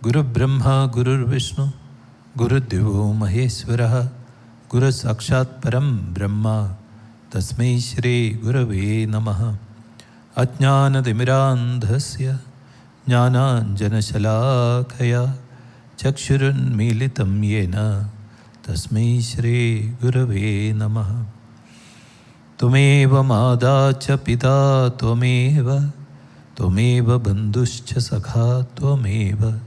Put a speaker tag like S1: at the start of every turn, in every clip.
S1: Guru Brahma Guru Vishnu Guru Devo Maheshwaraha Guru Sakshat Param Brahma Tasmai Shri Gurave Namaha Ajnana Dimirandhasya Jnananjana Shalakaya Chakshurun Militam Yena Tasmai Shri Gurave Namaha Tumeva Mada Cha Pita Tumeva Tumeva Bandhuscha Sakha Tumeva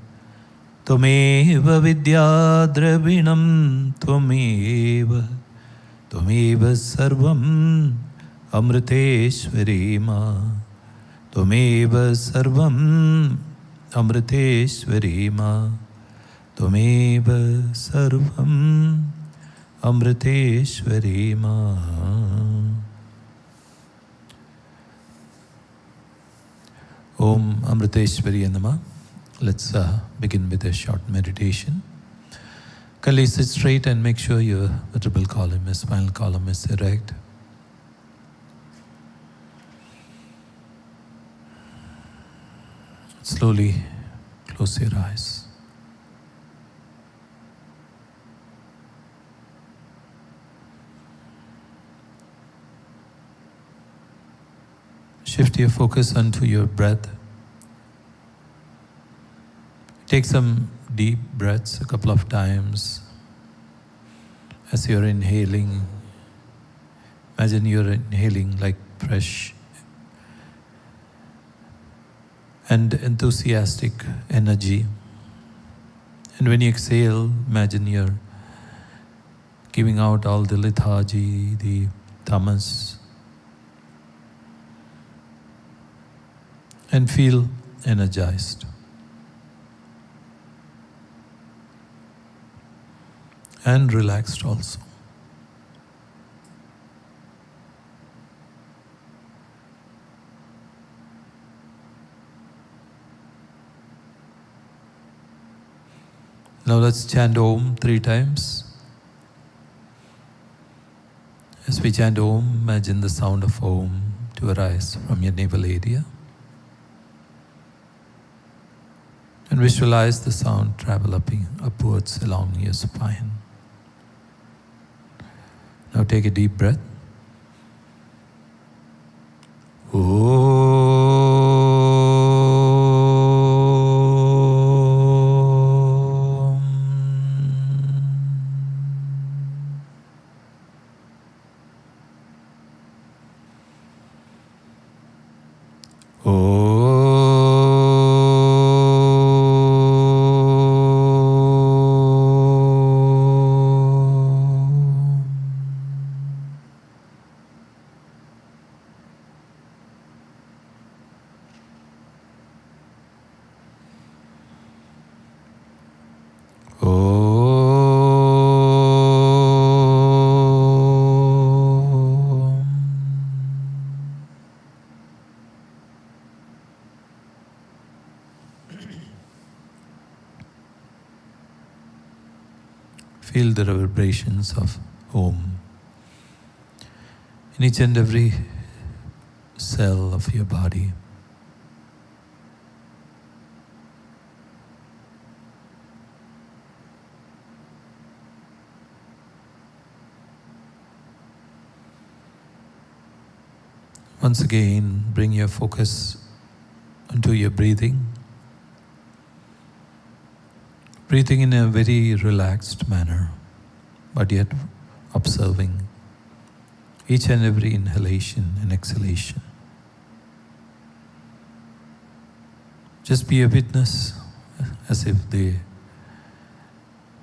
S1: Tumeva Vidya Dravinam Tumeva Sarvam Amriteshwari Ma Tumeva Sarvam Amriteshwari Ma Tumeva Sarvam Amriteshwari Ma. Om Amriteshwari Nama. Let's begin with a short meditation. Kindly sit straight and make sure your vertebral column, spinal column is erect. Slowly close your eyes. Shift your focus onto your breath. Take some deep breaths a couple of times. As you're inhaling, imagine you're inhaling like fresh and enthusiastic energy. And when you exhale, imagine you're giving out all the lethargy, the tamas, and feel energized. And relaxed also. Now let's chant Om 3 times. As we chant Om, imagine the sound of Om to arise from your navel area. And visualize the sound traveling upwards along your spine. Now take a deep breath. Feel the reverberations of Om in each and every cell of your body. Once again, bring your focus onto your breathing. Breathing in a very relaxed manner, but yet observing each and every inhalation and exhalation. Just be a witness, as if the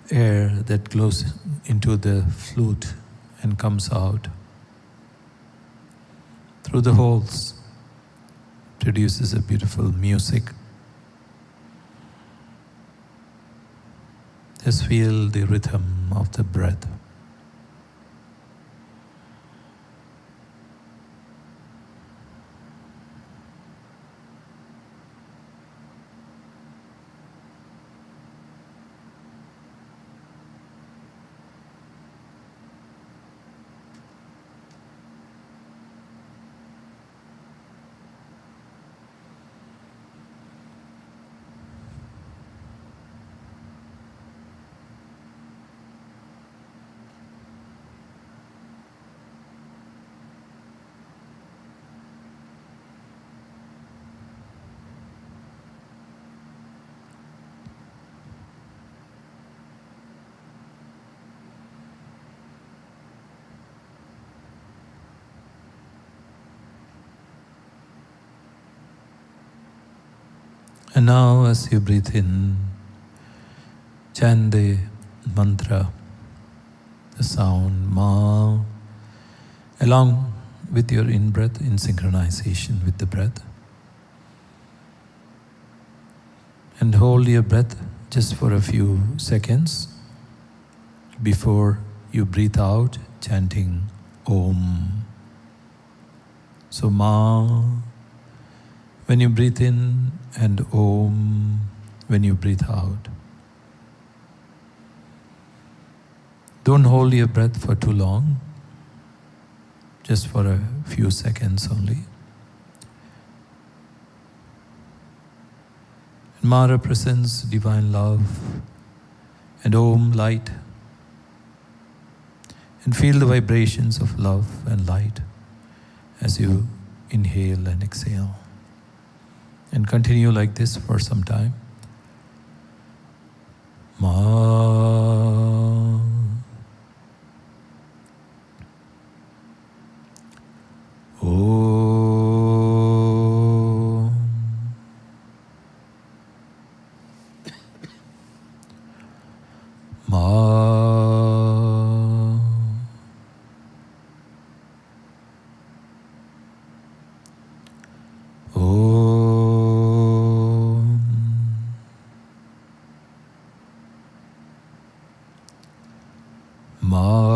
S1: air that goes into the flute and comes out through the holes produces a beautiful music. Just feel the rhythm of the breath. And now as you breathe in, chant the mantra, the sound Ma, along with your in-breath in synchronization with the breath. And hold your breath just for a few seconds before you breathe out, chanting Om. So Ma when you breathe in and Om when you breathe out. Don't hold your breath for too long, just for a few seconds only. Ma represents divine love and Om light. And feel the vibrations of love and light as you inhale and exhale. And continue like this for some time. Ma. Om. Ma.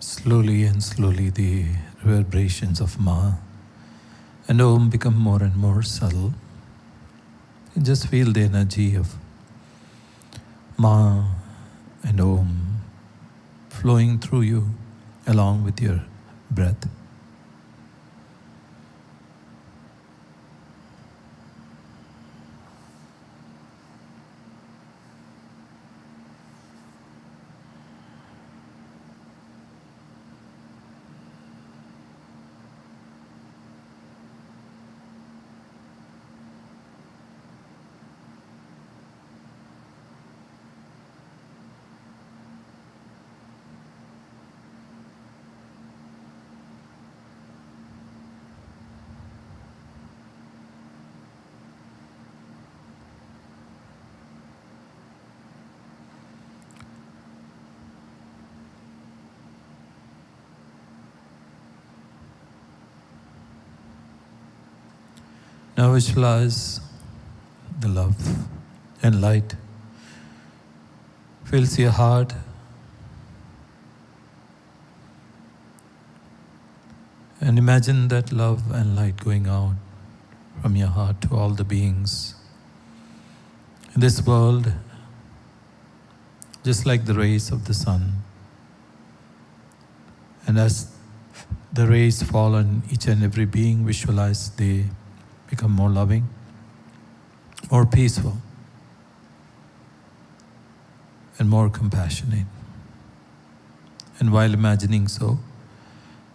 S1: Slowly and slowly the reverberations of Ma and Om become more and more subtle. Just feel the energy of Ma and Om flowing through you along with your breath. Now visualize the love and light fills your heart. And imagine that love and light going out from your heart to all the beings in this world, just like the rays of the sun. And as the rays fall on each and every being, visualize they become more loving, more peaceful, and more compassionate. And while imagining so,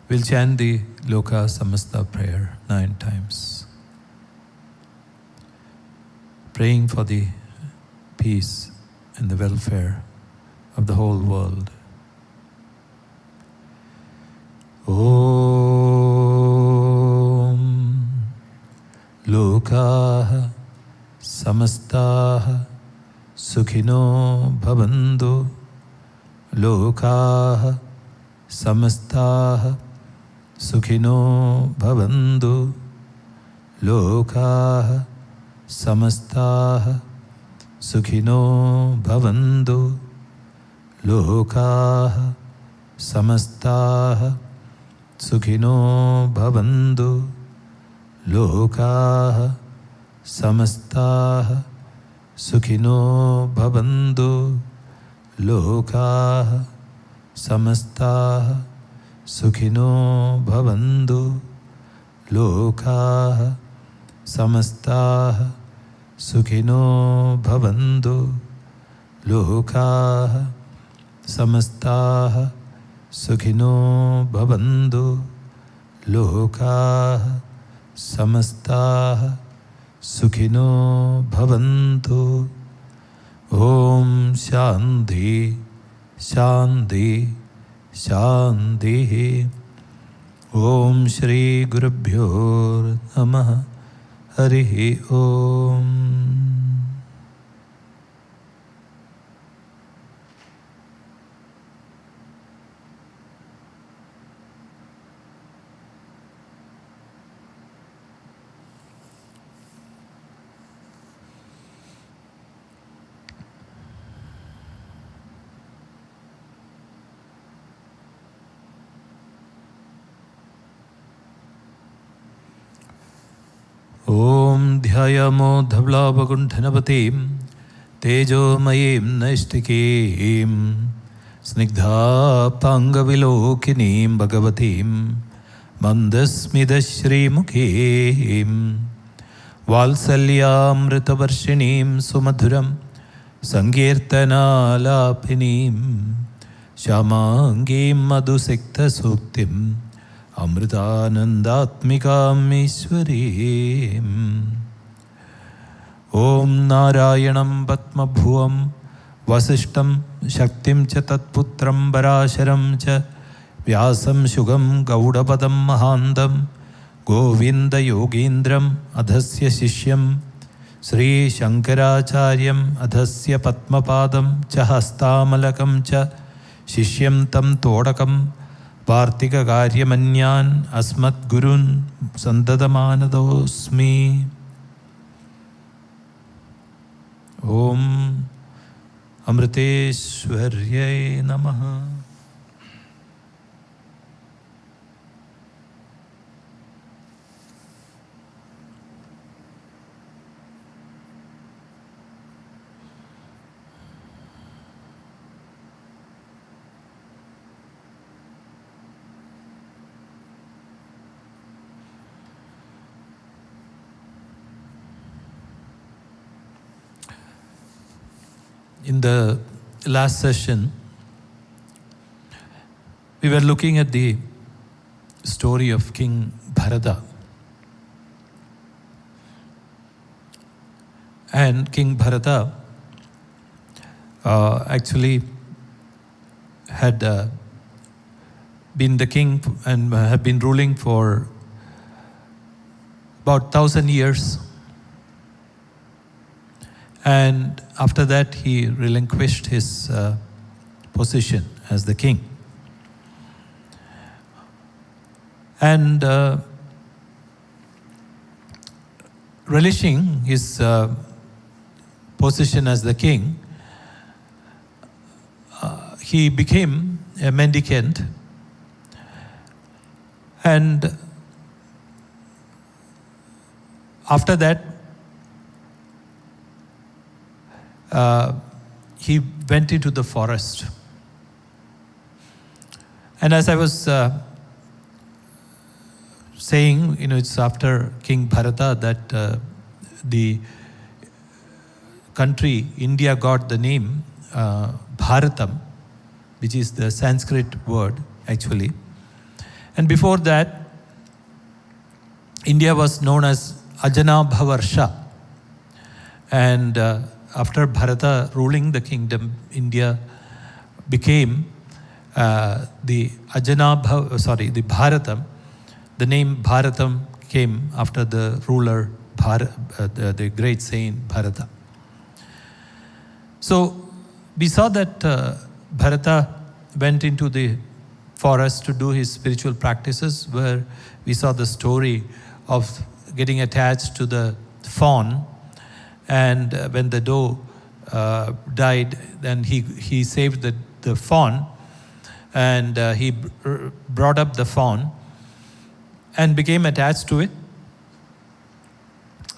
S1: we'll chant the Loka Samasta prayer 9 times, praying for the peace and the welfare of the whole world. Lokaha samastaha sukhino bhavantu. Lokaha samastaha sukhino bhavantu. Lokaha samastaha sukhino bhavantu. Lokaha samastaha sukhino bhavantu. Lokaha samastaha sukhino bhavantu. Lokaha samastaha sukhino bhavantu. Lokaha samastaha sukhino bhavantu. Lokaha samastaha sukhino bhavantu. Lokaha samastaha sukhino bhavantu. Om Shanti Shanti Shanti. Om Shri Gurubhyo Namaha. Harihi Om. Om Dhyayamo Dhavlavagundhanapatim Tejomayim Naishtikim Snigdha Pangavilokinim Bhagavatim Mandasmidashri Mukhim Valsalyamritavarshinim Sumadhuram Sankirtanalapinim Shamangim Madhusikta Suktim Amritanandatmikam Ishwarim. Om Narayanam Patmabhuvam Vasishtam Shaktim cha Tatputram Parasharam cha Vyasam Shugam Gaudapadam Mahandam Govinda Yogindram Adhasya Shishyam Sri Shankaracharyam Adhasya Patmapadam cha Hastamalakam cha Shishyam tam Todakam Partika Karyamanyan Asmat Gurun Santadamanadosmi. Om Amriteshwaryay Namaha. In the last session, we were looking at the story of King Bharata. And King Bharata actually had been the king and had been ruling for about 1,000 years. And after that, he relinquished his position as the king. And relishing his position as the king, he became a mendicant. And after that, he went into the forest. And as I was saying, it's after King Bharata that the country, India, got the name Bharatam, which is the Sanskrit word actually. And before that, India was known as Ajanabhavarsha. And after Bharata ruling the kingdom, India became the Bharatam. The name Bharatam came after the ruler, the great saint Bharata. So we saw that Bharata went into the forest to do his spiritual practices, where we saw the story of getting attached to the fawn. And when the doe died, then he saved the fawn, and he brought up the fawn and became attached to it.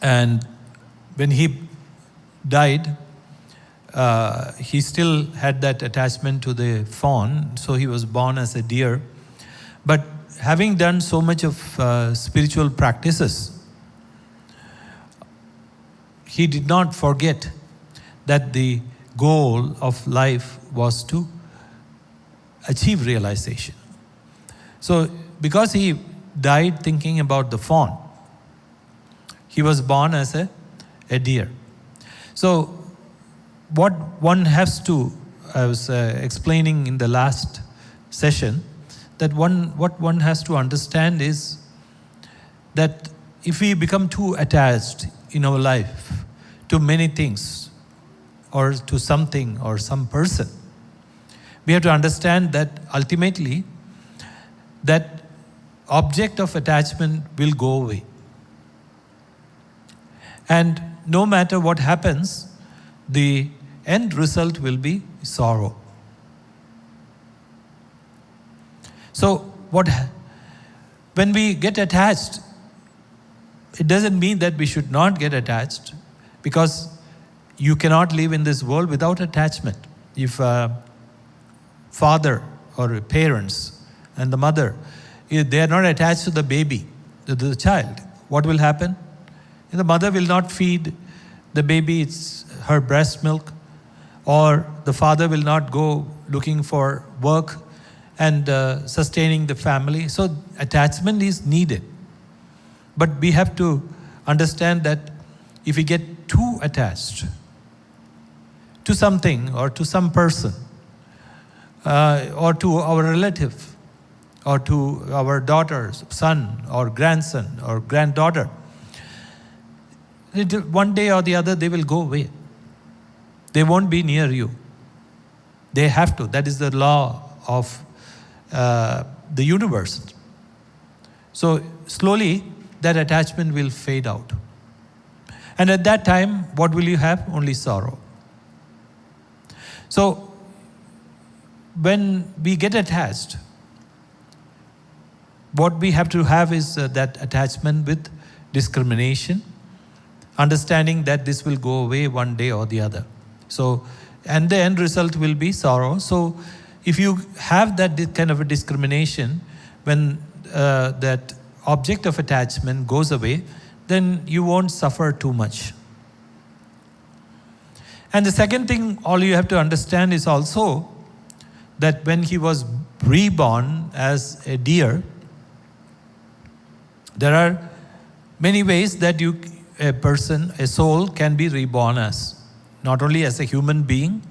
S1: And when he died, he still had that attachment to the fawn, so he was born as a deer. But having done so much of spiritual practices, he did not forget that the goal of life was to achieve realization. So because he died thinking about the fawn, he was born as a deer. So what one has to, I was explaining in the last session, that what one has to understand is that if we become too attached in our life to many things or to something or some person, we have to understand that ultimately that object of attachment will go away. And no matter what happens, the end result will be sorrow. So when we get attached, it doesn't mean that we should not get attached, because you cannot live in this world without attachment. If father or parents and the mother, if they are not attached to the baby, to the child, what will happen? The mother will not feed the baby her breast milk, or the father will not go looking for work and sustaining the family. So attachment is needed. But we have to understand that if we get too attached to something or to some person or to our relative or to our daughter's son or grandson or granddaughter, one day or the other they will go away. They won't be near you. They have to. That is the law of the universe. So slowly that attachment will fade out. And at that time, what will you have? Only sorrow. So when we get attached, what we have to have is that attachment with discrimination, understanding that this will go away one day or the other. So, and the end result will be sorrow. So if you have that kind of a discrimination, when that object of attachment goes away, then you won't suffer too much. And the second thing, all you have to understand is also that when he was reborn as a deer, there are many ways that a soul can be reborn as. Not only as a human being,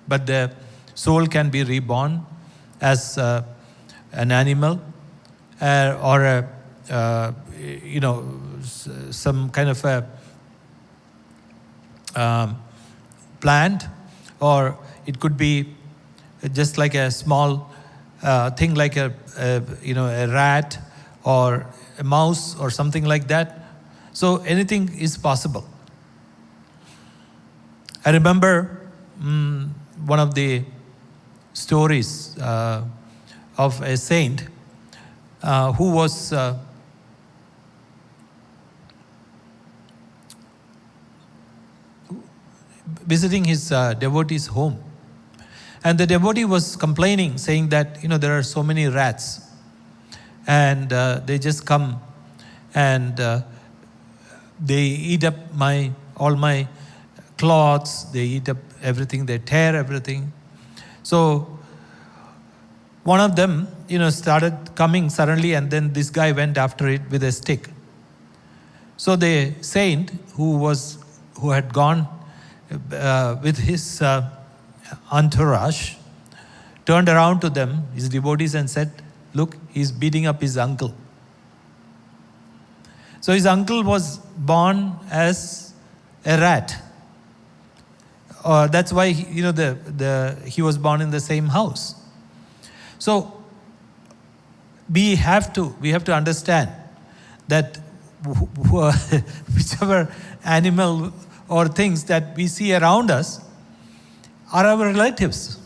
S1: but the soul can be reborn as an animal or some kind of a plant, or it could be just like a small thing like a rat or a mouse or something like that. So anything is possible. I remember one of the stories of a saint who was visiting his devotee's home. And the devotee was complaining, saying that, there are so many rats. And they just come and they eat up all my clothes, they eat up everything, they tear everything. So one of them, started coming suddenly, and then this guy went after it with a stick. So the saint who had gone with his entourage turned around to them, his devotees, and said, "Look, he's beating up his uncle." So his uncle was born as a rat. That's why he was born in the same house. So we have to understand that whichever animal or things that we see around us are our relatives,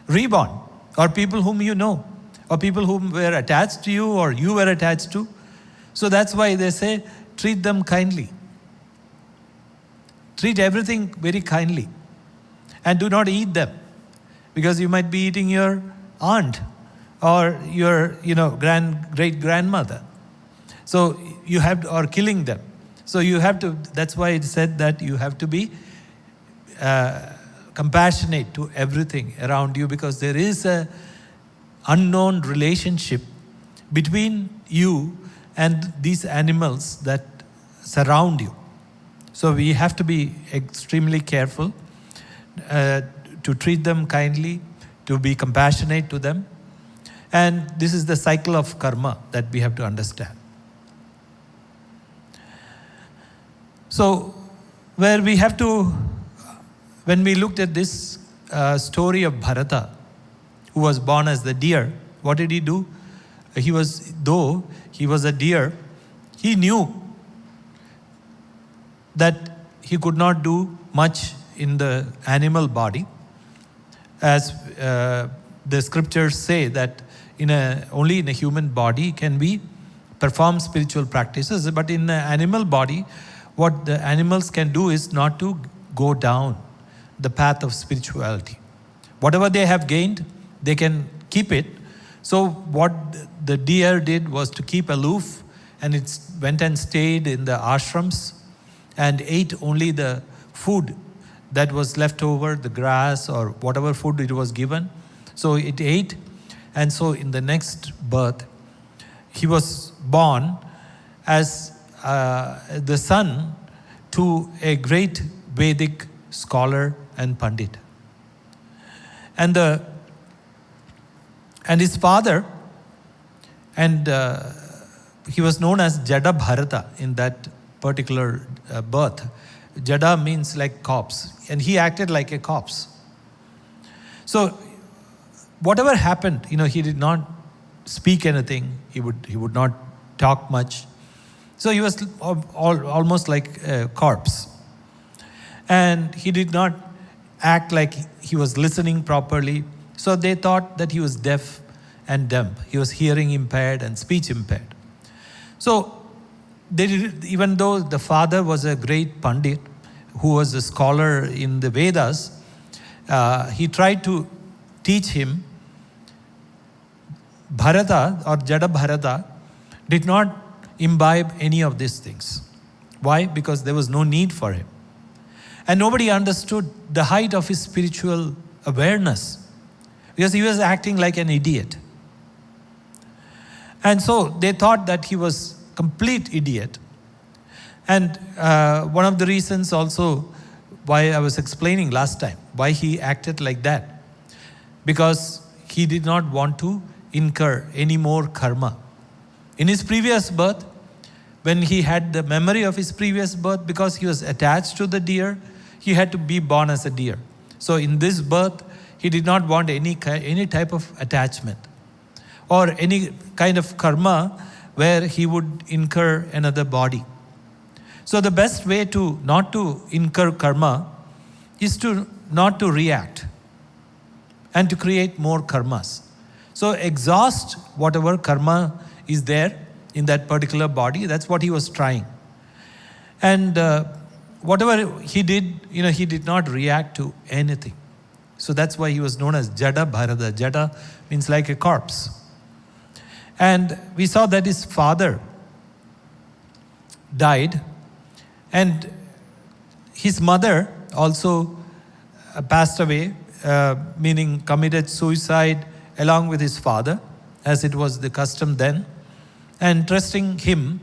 S1: reborn, or people whom you know, or people whom were attached to you or you were attached to. So that's why they say, treat them kindly. Treat everything very kindly. And do not eat them, because you might be eating your aunt or your great-grandmother. So you have to, or killing them. So you have to, that's why it said that you have to be compassionate to everything around you, because there is a unknown relationship between you and these animals that surround you. So we have to be extremely careful to treat them kindly, to be compassionate to them. And this is the cycle of karma that we have to understand. So when we looked at this story of Bharata, who was born as the deer, what did he do? Though he was a deer, he knew that he could not do much in the animal body. As the scriptures say that only in a human body can we perform spiritual practices, but in the animal body, what the animals can do is not to go down the path of spirituality. Whatever they have gained, they can keep it. So what the deer did was to keep aloof, and it went and stayed in the ashrams and ate only the food that was left over, the grass or whatever food it was given. So it ate, and so in the next birth, he was born as the son to a great Vedic scholar and Pandit. And his father, and he was known as Jada Bharata in that particular birth. Jada means like corpse, and he acted like a corpse. So whatever happened, he did not speak anything. He would not talk much. So he was almost like a corpse. And he did not act like he was listening properly. So they thought that he was deaf and dumb. He was hearing impaired and speech impaired. So even though the father was a great Pandit who was a scholar in the Vedas, he tried to teach him. Bharata or Jada Bharata did not imbibe any of these things. Why? Because there was no need for him. And nobody understood the height of his spiritual awareness, because he was acting like an idiot. And so they thought that he was complete idiot. And one of the reasons also why I was explaining last time, why he acted like that, because he did not want to incur any more karma. In his previous birth, when he had the memory of his previous birth, because he was attached to the deer, he had to be born as a deer. So in this birth, he did not want any type of attachment or any kind of karma where he would incur another body. So the best way to not to incur karma is to not to react and to create more karmas. So exhaust whatever karma is there in that particular body. That's what he was trying. And whatever he did, he did not react to anything. So that's why he was known as Jada Bharata. Jada means like a corpse. And we saw that his father died, and his mother also passed away, meaning committed suicide along with his father, as it was the custom then, and trusting him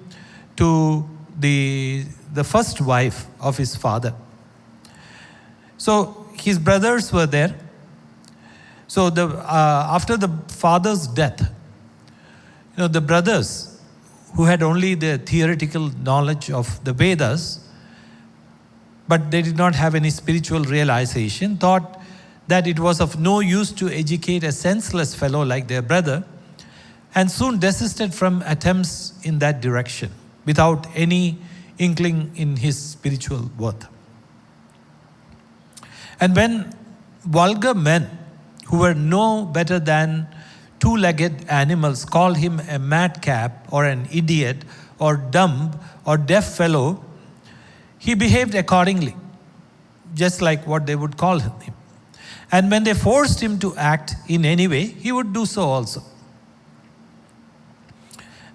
S1: to the first wife of his father. So his brothers were there. So after the father's death, the brothers who had only the theoretical knowledge of the Vedas, but they did not have any spiritual realization, thought that it was of no use to educate a senseless fellow like their brother, and soon desisted from attempts in that direction without any inkling in his spiritual worth. And when vulgar men who were no better than two-legged animals called him a madcap or an idiot or dumb or deaf fellow, he behaved accordingly, just like what they would call him. And when they forced him to act in any way, he would do so also.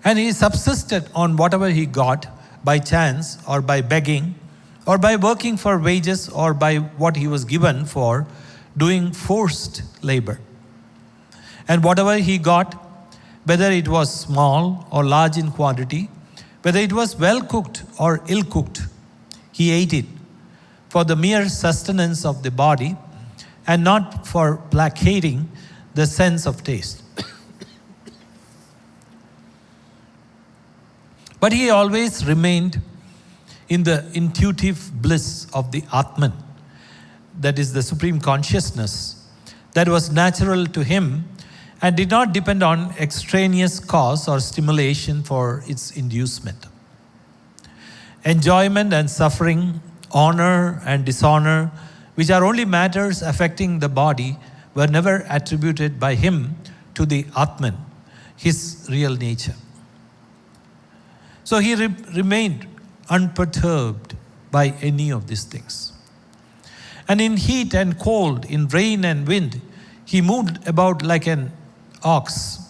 S1: And he subsisted on whatever he got by chance or by begging or by working for wages or by what he was given for doing forced labor. And whatever he got, whether it was small or large in quantity, whether it was well cooked or ill cooked, he ate it for the mere sustenance of the body and not for placating the sense of taste. But he always remained in the intuitive bliss of the Atman, that is the supreme consciousness, that was natural to him and did not depend on extraneous cause or stimulation for its inducement. Enjoyment and suffering, honor and dishonor, which are only matters affecting the body, were never attributed by him to the Atman, his real nature. So he remained unperturbed by any of these things. And in heat and cold, in rain and wind, he moved about like an ox,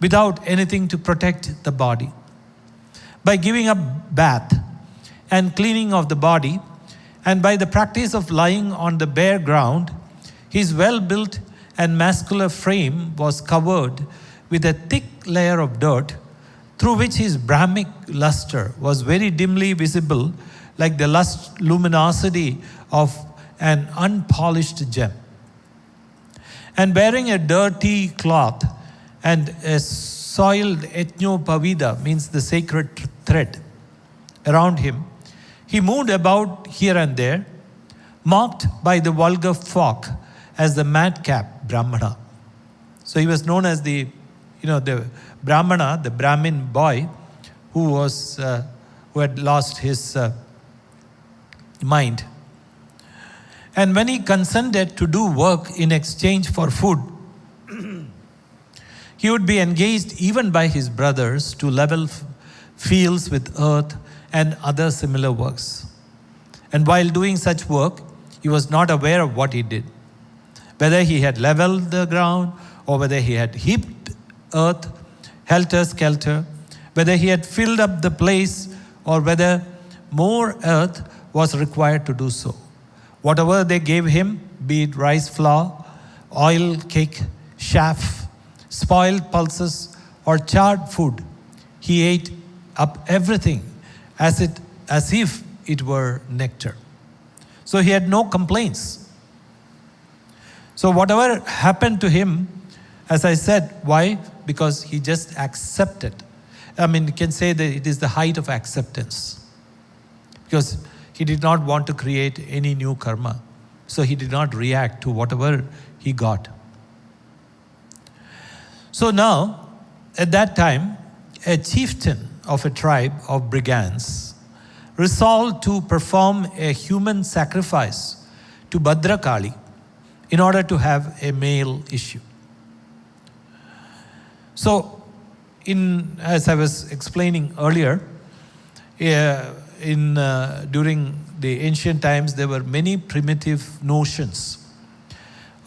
S1: without anything to protect the body. By giving up bath and cleaning of the body, and by the practice of lying on the bare ground, his well-built and muscular frame was covered with a thick layer of dirt, through which his Brahmic luster was very dimly visible, like the luminosity of an unpolished gem. And wearing a dirty cloth and a soiled ethnopavida, means the sacred thread, around him, he moved about here and there, mocked by the vulgar folk as the madcap Brahmana. So he was known as the Brahmana, the Brahmin boy, who had lost his mind. And when he consented to do work in exchange for food, he would be engaged even by his brothers to level fields with earth and other similar works. And while doing such work, he was not aware of what he did. Whether he had leveled the ground or whether he had heaped earth helter-skelter, whether he had filled up the place or whether more earth was required to do so. Whatever they gave him, be it rice flour, oil cake, chaff, spoiled pulses, or charred food, he ate up everything as if it were nectar. So he had no complaints. So whatever happened to him, as I said, why? Because he just accepted. I mean, you can say that it is the height of acceptance. Because he did not want to create any new karma. So he did not react to whatever he got. So now, at that time, a chieftain of a tribe of brigands resolved to perform a human sacrifice to Bhadrakali in order to have a male issue. So, as I was explaining earlier, during the ancient times, there were many primitive notions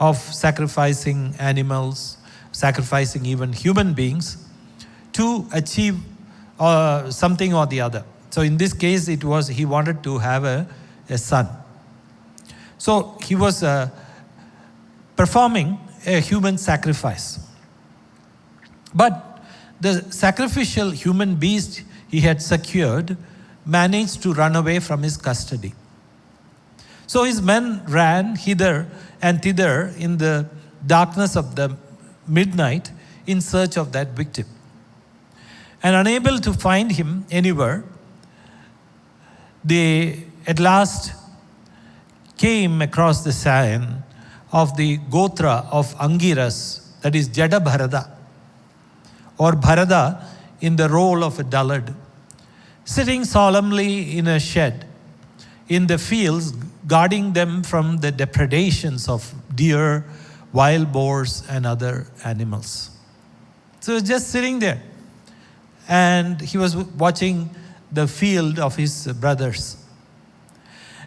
S1: of sacrificing animals, sacrificing even human beings to achieve something or the other. So in this case, he wanted to have a son. So he was performing a human sacrifice. But the sacrificial human beast he had secured managed to run away from his custody. So his men ran hither and thither in the darkness of the midnight in search of that victim. And unable to find him anywhere, they at last came across the sign of the Gotra of Angiras, that is Jada Bharada, or Bharada in the role of a dullard, sitting solemnly in a shed in the fields, guarding them from the depredations of deer, wild boars, and other animals. So he was just sitting there, and he was watching the field of his brothers.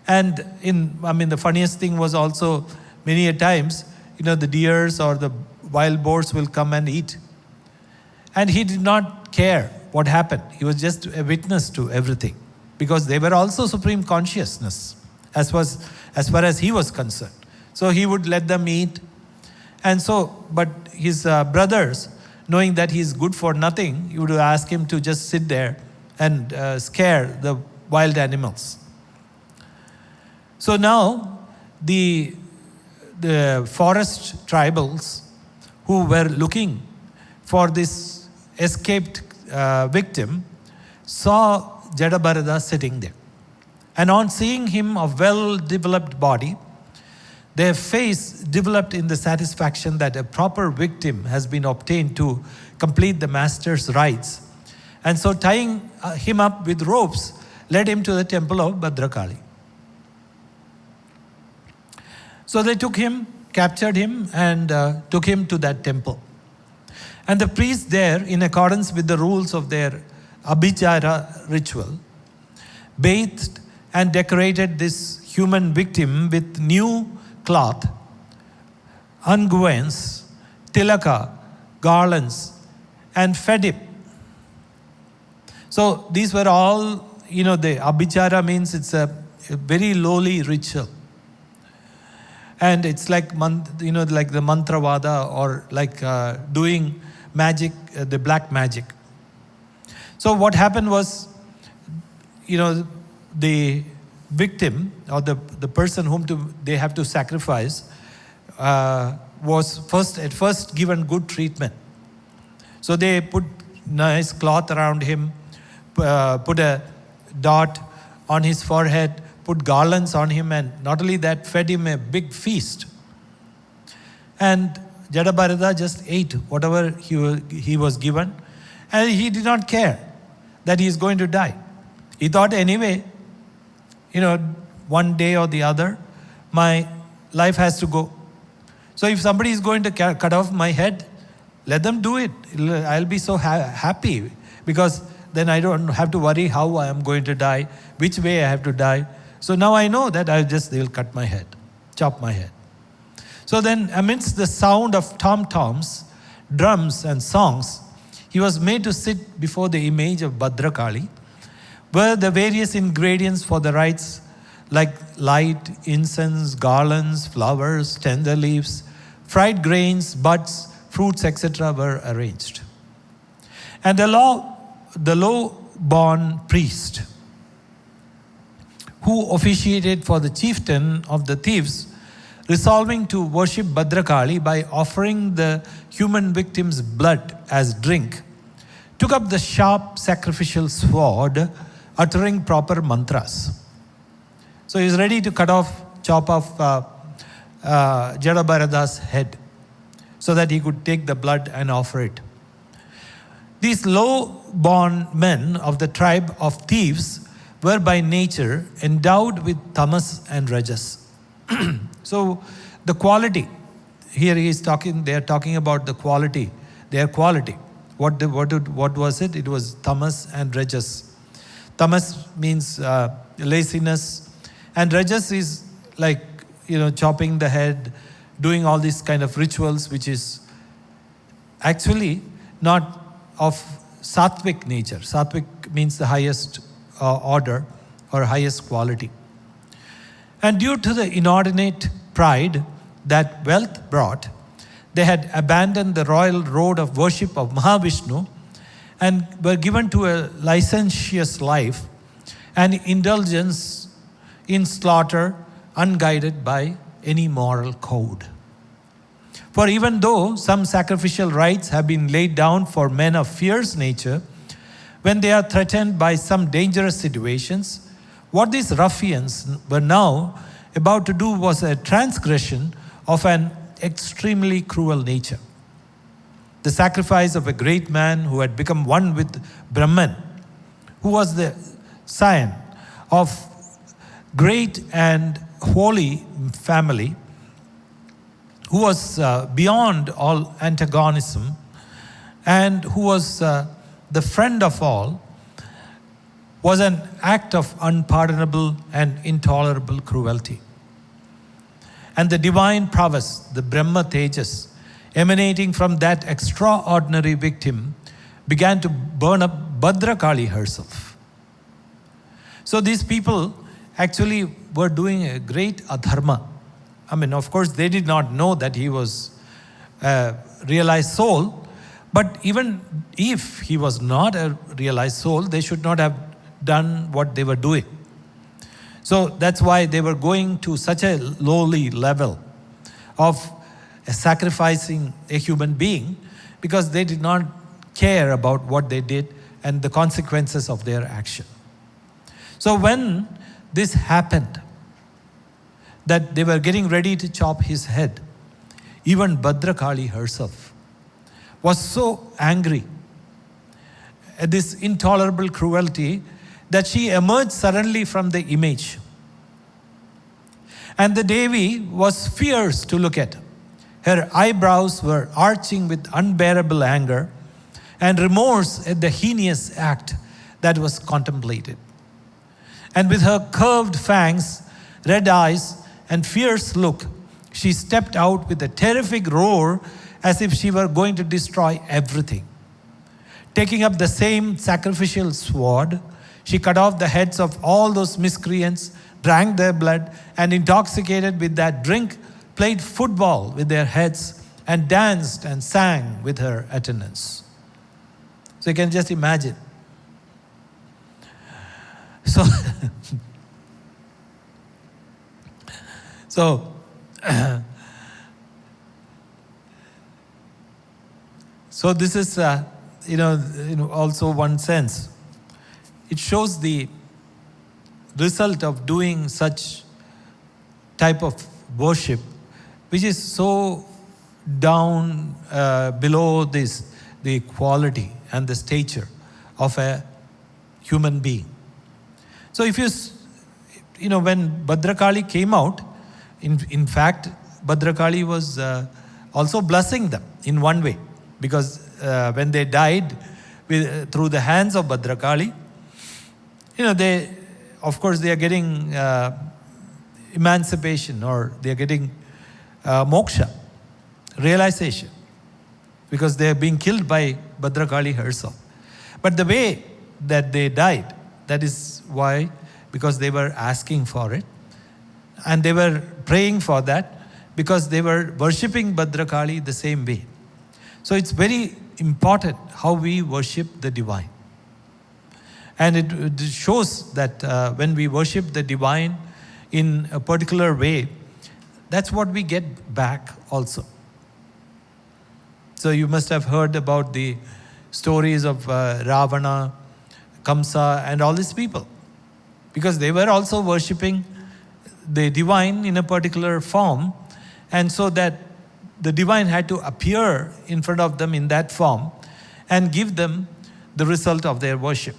S1: And the funniest thing was also, many a times, the deers or the wild boars will come and eat. And he did not care what happened. He was just a witness to everything, because they were also supreme consciousness as far as he was concerned. So he would let them eat. And so, but his brothers, knowing that he's good for nothing, he would ask him to just sit there and scare the wild animals. So now the forest tribals who were looking for this escaped victim saw Jadabharata sitting there. And on seeing him of well-developed body, their face developed in the satisfaction that a proper victim has been obtained to complete the master's rites. And so tying him up with ropes, led him to the temple of Bhadrakali. So they took him, captured him, and took him to that temple. And the priests there, in accordance with the rules of their abhichara ritual, bathed and decorated this human victim with new cloth, unguents, tilaka, garlands, and fed him. So these were all, the abhichara means it's a very lowly ritual. And it's like, like the mantravada, or like doing magic, the black magic. So what happened was, the victim, or the person whom they have to sacrifice, was at first given good treatment. So they put nice cloth around him, put a dot on his forehead, put garlands on him, and not only that, fed him a big feast. And Jadabharata just ate whatever he was given, and he did not care that he is going to die. He thought, anyway, one day or the other, my life has to go. So if somebody is going to cut off my head, let them do it. I'll be so happy, because then I don't have to worry how I am going to die, which way I have to die. So now I know that they will cut my head, chop my head. So then, amidst the sound of tom-toms, drums, and songs, he was made to sit before the image of Bhadrakali, where the various ingredients for the rites like light, incense, garlands, flowers, tender leaves, fried grains, buds, fruits, etc. were arranged. And the low-born priest, who officiated for the chieftain of the thieves, resolving to worship Bhadrakali by offering the human victim's blood as drink, took up the sharp sacrificial sword, uttering proper mantras. So he is ready to chop off Jadabharada's head so that he could take the blood and offer it. These low-born men of the tribe of thieves were by nature endowed with tamas and rajas. So the quality, here he is talking, they are talking about the quality, their quality. What was it? It was tamas and rajas. Tamas means laziness, and rajas is like, chopping the head, doing all these kind of rituals, which is actually not of sattvic nature. Sattvic means the highest order or highest quality. And due to the inordinate pride that wealth brought, they had abandoned the royal road of worship of Mahavishnu and were given to a licentious life and indulgence in slaughter, unguided by any moral code. For even though some sacrificial rites have been laid down for men of fierce nature, when they are threatened by some dangerous situations, what these ruffians were now about to do was a transgression of an extremely cruel nature. The sacrifice of a great man who had become one with Brahman, who was the scion of great and holy family, who was beyond all antagonism and who was the friend of all, was an act of unpardonable and intolerable cruelty. And the divine prowess, the Brahma Tejas, emanating from that extraordinary victim, began to burn up Bhadrakali herself. So these people actually were doing a great adharma. I mean, of course, they did not know that he was a realized soul, but even if he was not a realized soul, they should not have done what they were doing. So that's why they were going to such a lowly level of sacrificing a human being, because they did not care about what they did and the consequences of their action. So when this happened, that they were getting ready to chop his head, even Bhadrakali herself was so angry at this intolerable cruelty that she emerged suddenly from the image. And the Devi was fierce to look at. Her eyebrows were arching with unbearable anger and remorse at the heinous act that was contemplated. And with her curved fangs, red eyes, and fierce look, she stepped out with a terrific roar as if she were going to destroy everything. Taking up the same sacrificial sword, she cut off the heads of all those miscreants, drank their blood, and intoxicated with that drink, played football with their heads, and danced and sang with her attendants. So you can just imagine. So this is, also one sense. It shows the result of doing such type of worship, which is so down below the quality and the stature of a human being. So if when Bhadrakali came out, in fact, Bhadrakali was also blessing them in one way, because when they died through the hands of Bhadrakali, they are getting emancipation, or they are getting moksha, realization, because they are being killed by Bhadrakali herself. But the way that they died, that is why, because they were asking for it, And they were praying for that because they were worshipping Bhadrakali the same way. So it's very important how we worship the divine. And it shows that when we worship the divine in a particular way, that's what we get back also. So you must have heard about the stories of Ravana, Kamsa, and all these people. Because they were also worshipping the divine in a particular form. And so that the divine had to appear in front of them in that form and give them the result of their worship.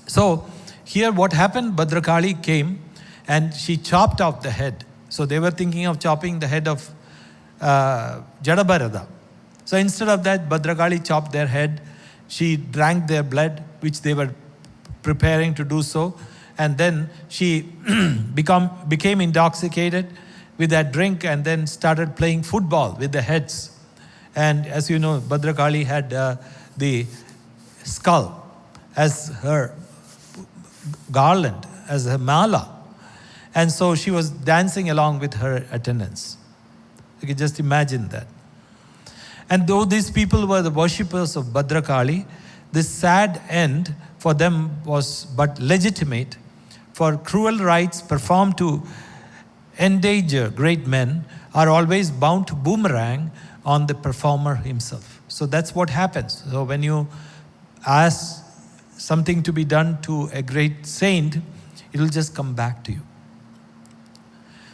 S1: So here what happened, Bhadrakali came and she chopped off the head. So they were thinking of chopping the head of Jadabharata. So instead of that, Bhadrakali chopped their head. She drank their blood, which they were preparing to do so. And then she became intoxicated with that drink and then started playing football with the heads. And as you know, Bhadrakali had the skull as her garland, as her mala. And so she was dancing along with her attendants. You can just imagine that. And though these people were the worshippers of Bhadrakali, this sad end for them was but legitimate, for cruel rites performed to endanger great men are always bound to boomerang on the performer himself. So that's what happens. So when you ask something to be done to a great saint, it will just come back to you.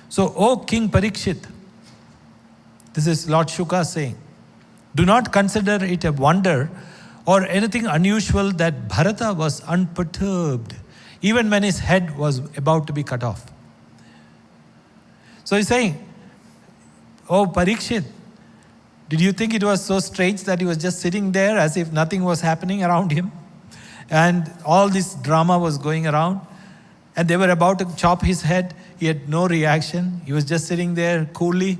S1: So, O King Parikshit, this is Lord Shuka saying, do not consider it a wonder or anything unusual that Bharata was unperturbed, even when his head was about to be cut off. So he's saying, oh Parikshit, did you think it was so strange that he was just sitting there as if nothing was happening around him? And all this drama was going around. And they were about to chop his head. He had no reaction. He was just sitting there coolly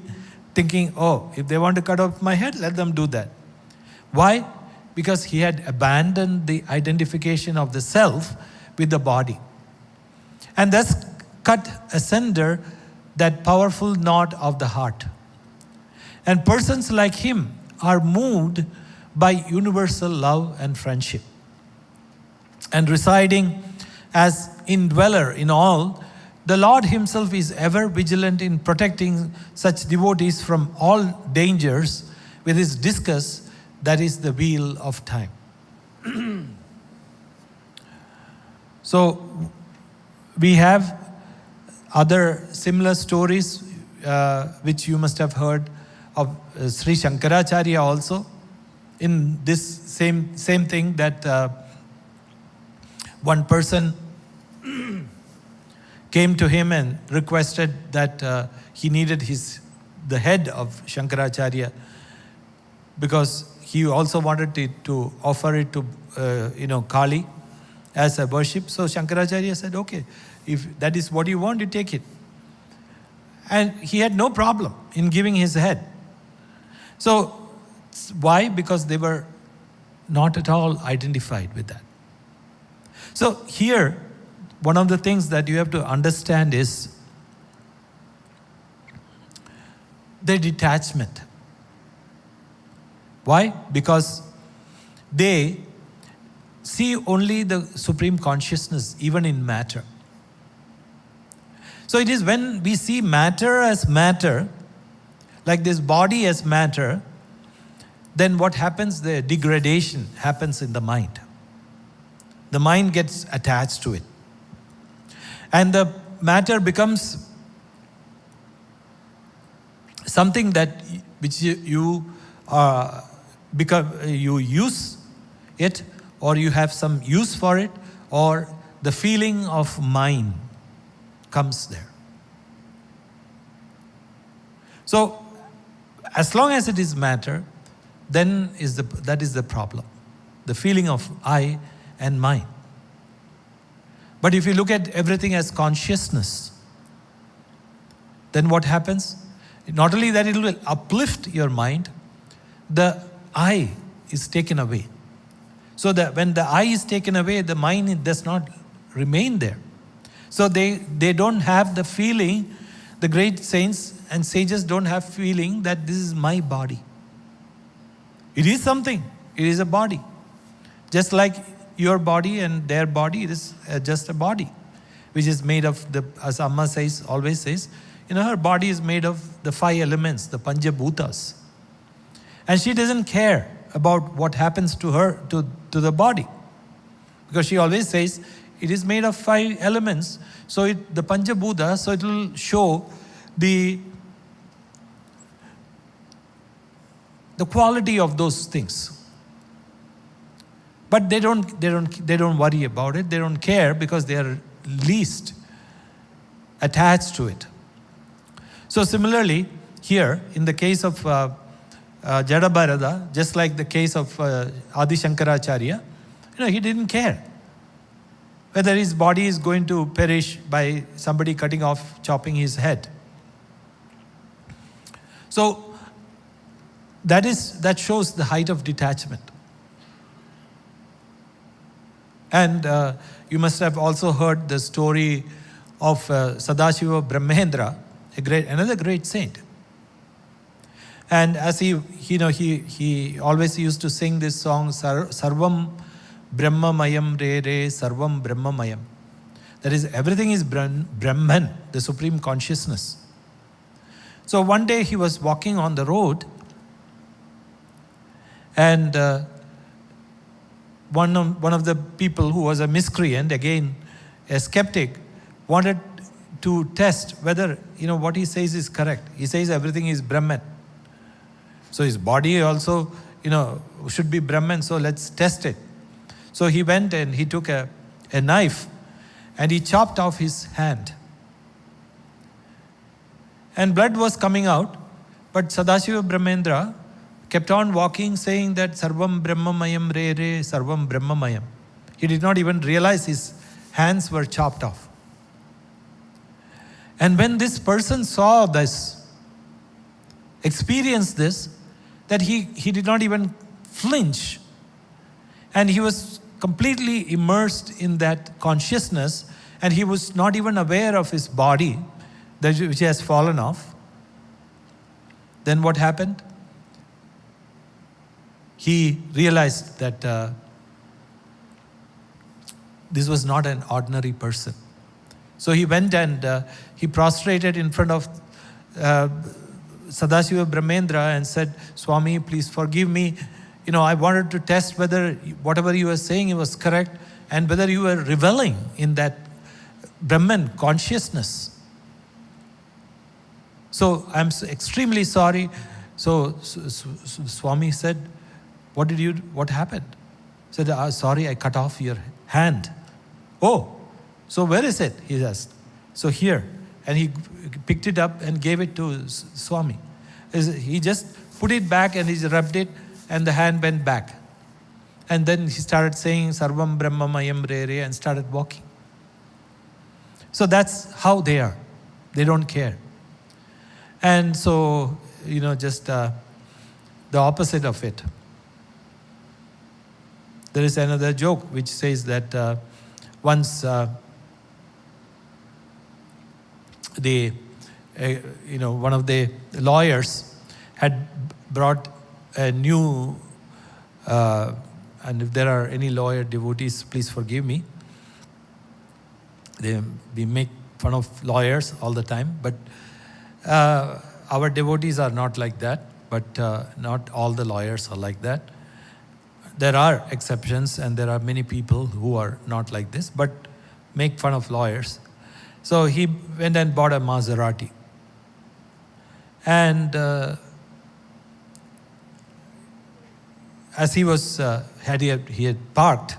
S1: thinking, oh, if they want to cut off my head, let them do that. Why? Because he had abandoned the identification of the self with the body. And thus cut asunder that powerful knot of the heart. And persons like him are moved by universal love and friendship. And residing as indweller in all, the Lord himself is ever vigilant in protecting such devotees from all dangers with his discus, that is the wheel of time. So we have other similar stories which you must have heard of Sri Shankaracharya also, in this same thing, that one person came to him and requested that he needed the head of Shankaracharya, because he also wanted to offer it to Kali as a worship. So Shankaracharya said, okay, if that is what you want, you take it. And he had no problem in giving his head. So why? Because they were not at all identified with that. So here, one of the things that you have to understand is their detachment. Why? Because they see only the supreme consciousness, even in matter. So it is when we see matter as matter, like this body as matter, then what happens? The degradation happens in the mind. The mind gets attached to it. And the matter becomes something that which you use it, or you have some use for it, or the feeling of mine comes there. So as long as it is matter, then that is the problem. The feeling of I and mine. But if you look at everything as consciousness, then what happens? Not only that it will uplift your mind, the I is taken away. So that when the I is taken away, the mind does not remain there. So they don't have the feeling, the great saints and sages don't have feeling that this is my body. It is something. It is a body. Just like your body and their body, it is just a body, which is made of as Amma says, always says, her body is made of the 5 elements, the Panchabhutas. And she doesn't care about what happens to her, to the body. Because she always says, it is made of 5 elements. So the Panchabhuta, so it will show the quality of those things. But they don't worry about it. They don't care because they are least attached to it. So similarly, here in the case of Jada Bharata, just like the case of Adi Shankaracharya, he didn't care whether his body is going to perish by somebody chopping his head. So that shows the height of detachment. And you must have also heard the story of Sadashiva Brahmendra, another great saint. And as he always used to sing this song, Sarvam Brahmamayam Re Re Sarvam Brahmamayam. That is, everything is Brahman, the supreme consciousness. So one day he was walking on the road, and one of the people who was a miscreant, again a skeptic, wanted to test whether what he says is correct. He says everything is Brahman. So his body also should be Brahman, so let's test it. So he went and he took a knife and he chopped off his hand. And blood was coming out, but Sadashiva Brahmendra kept on walking, saying that Sarvam Brahmamayam Re Re Sarvam Brahmamayam. He did not even realize his hands were chopped off. And when this person saw this, experienced this, that he did not even flinch. And he was completely immersed in that consciousness, and he was not even aware of his body, which has fallen off. Then what happened? He realized that this was not an ordinary person. So he went and he prostrated in front of Sadashiva Brahmendra and said, Swami, please forgive me. I wanted to test whether whatever you were saying was correct and whether you were reveling in that Brahman consciousness. So I'm extremely sorry. So Swami said, what happened? He said, sorry, I cut off your hand. Oh, so where is it? He asked. So here. And he picked it up and gave it to Swami. He just put it back and he rubbed it and the hand went back. And then he started saying Sarvam Brahmamayam Re Re and started walking. So that's how they are. They don't care. And so, just the opposite of it. There is another joke which says that once one of the lawyers had brought a new, and if there are any lawyer devotees, please forgive me. We make fun of lawyers all the time, but our devotees are not like that, but not all the lawyers are like that. There are exceptions and there are many people who are not like this, but make fun of lawyers. So he went and bought a Maserati. And as he was, he had parked.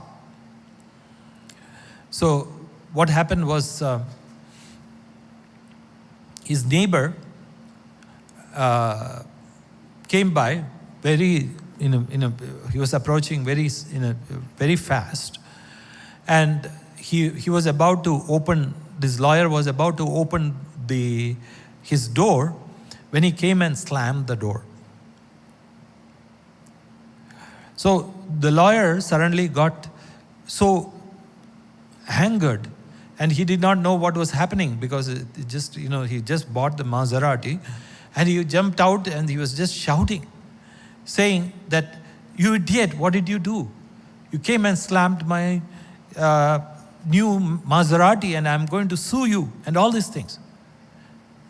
S1: So what happened was his neighbor came by very, he was approaching very fast, and he was about to open. This lawyer was about to open his door when he came and slammed the door. So the lawyer suddenly got so angered And he did not know what was happening because it just, he just bought the Maserati, and he jumped out and he was just shouting, saying that, "You idiot, what did you do? You came and slammed my new Maserati and I'm going to sue you," and all these things.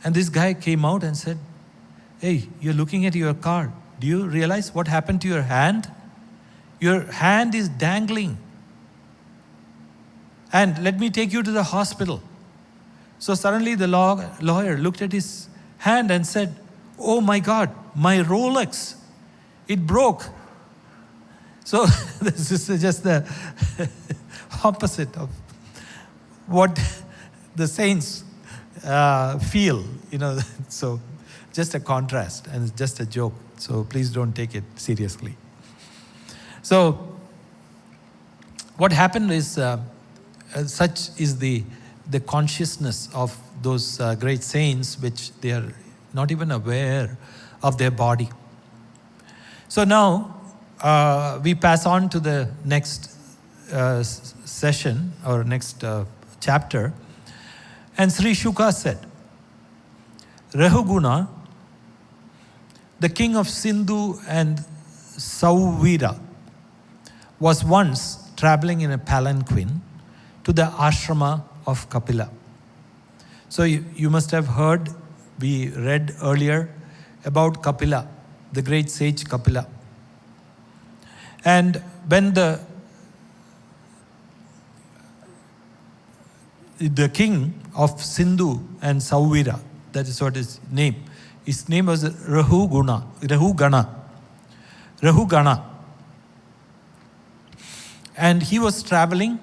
S1: And this guy came out and said, "Hey, you're looking at your car. Do you realize what happened to your hand? Your hand is dangling. And let me take you to the hospital." So suddenly the lawyer looked at his hand and said, "Oh my God, my Rolex, it broke." So this is just the opposite of what the saints feel, So just a contrast, and it's just a joke. So please don't take it seriously. So what happened is, such is the consciousness of those great saints, which they are not even aware of their body. So now we pass on to the next session or next chapter. And Sri Shuka said, "Rahuguna, the king of Sindhu and Sauvira, was once traveling in a palanquin to the ashrama of Kapila." So you must have heard, we read earlier about Kapila, the great sage Kapila. And when the king of Sindhu and Sauvira, that is what his name was Rahugana. And he was traveling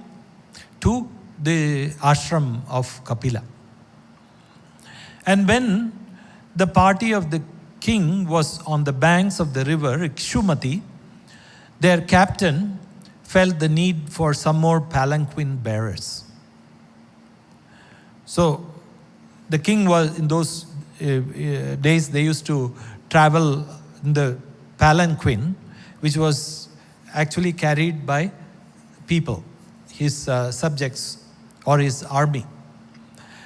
S1: to the ashram of Kapila. And when the party of the king was on the banks of the river Ikshumati, their captain felt the need for some more palanquin bearers. So the king was, in those days, they used to travel in the palanquin, which was actually carried by people, his subjects or his army.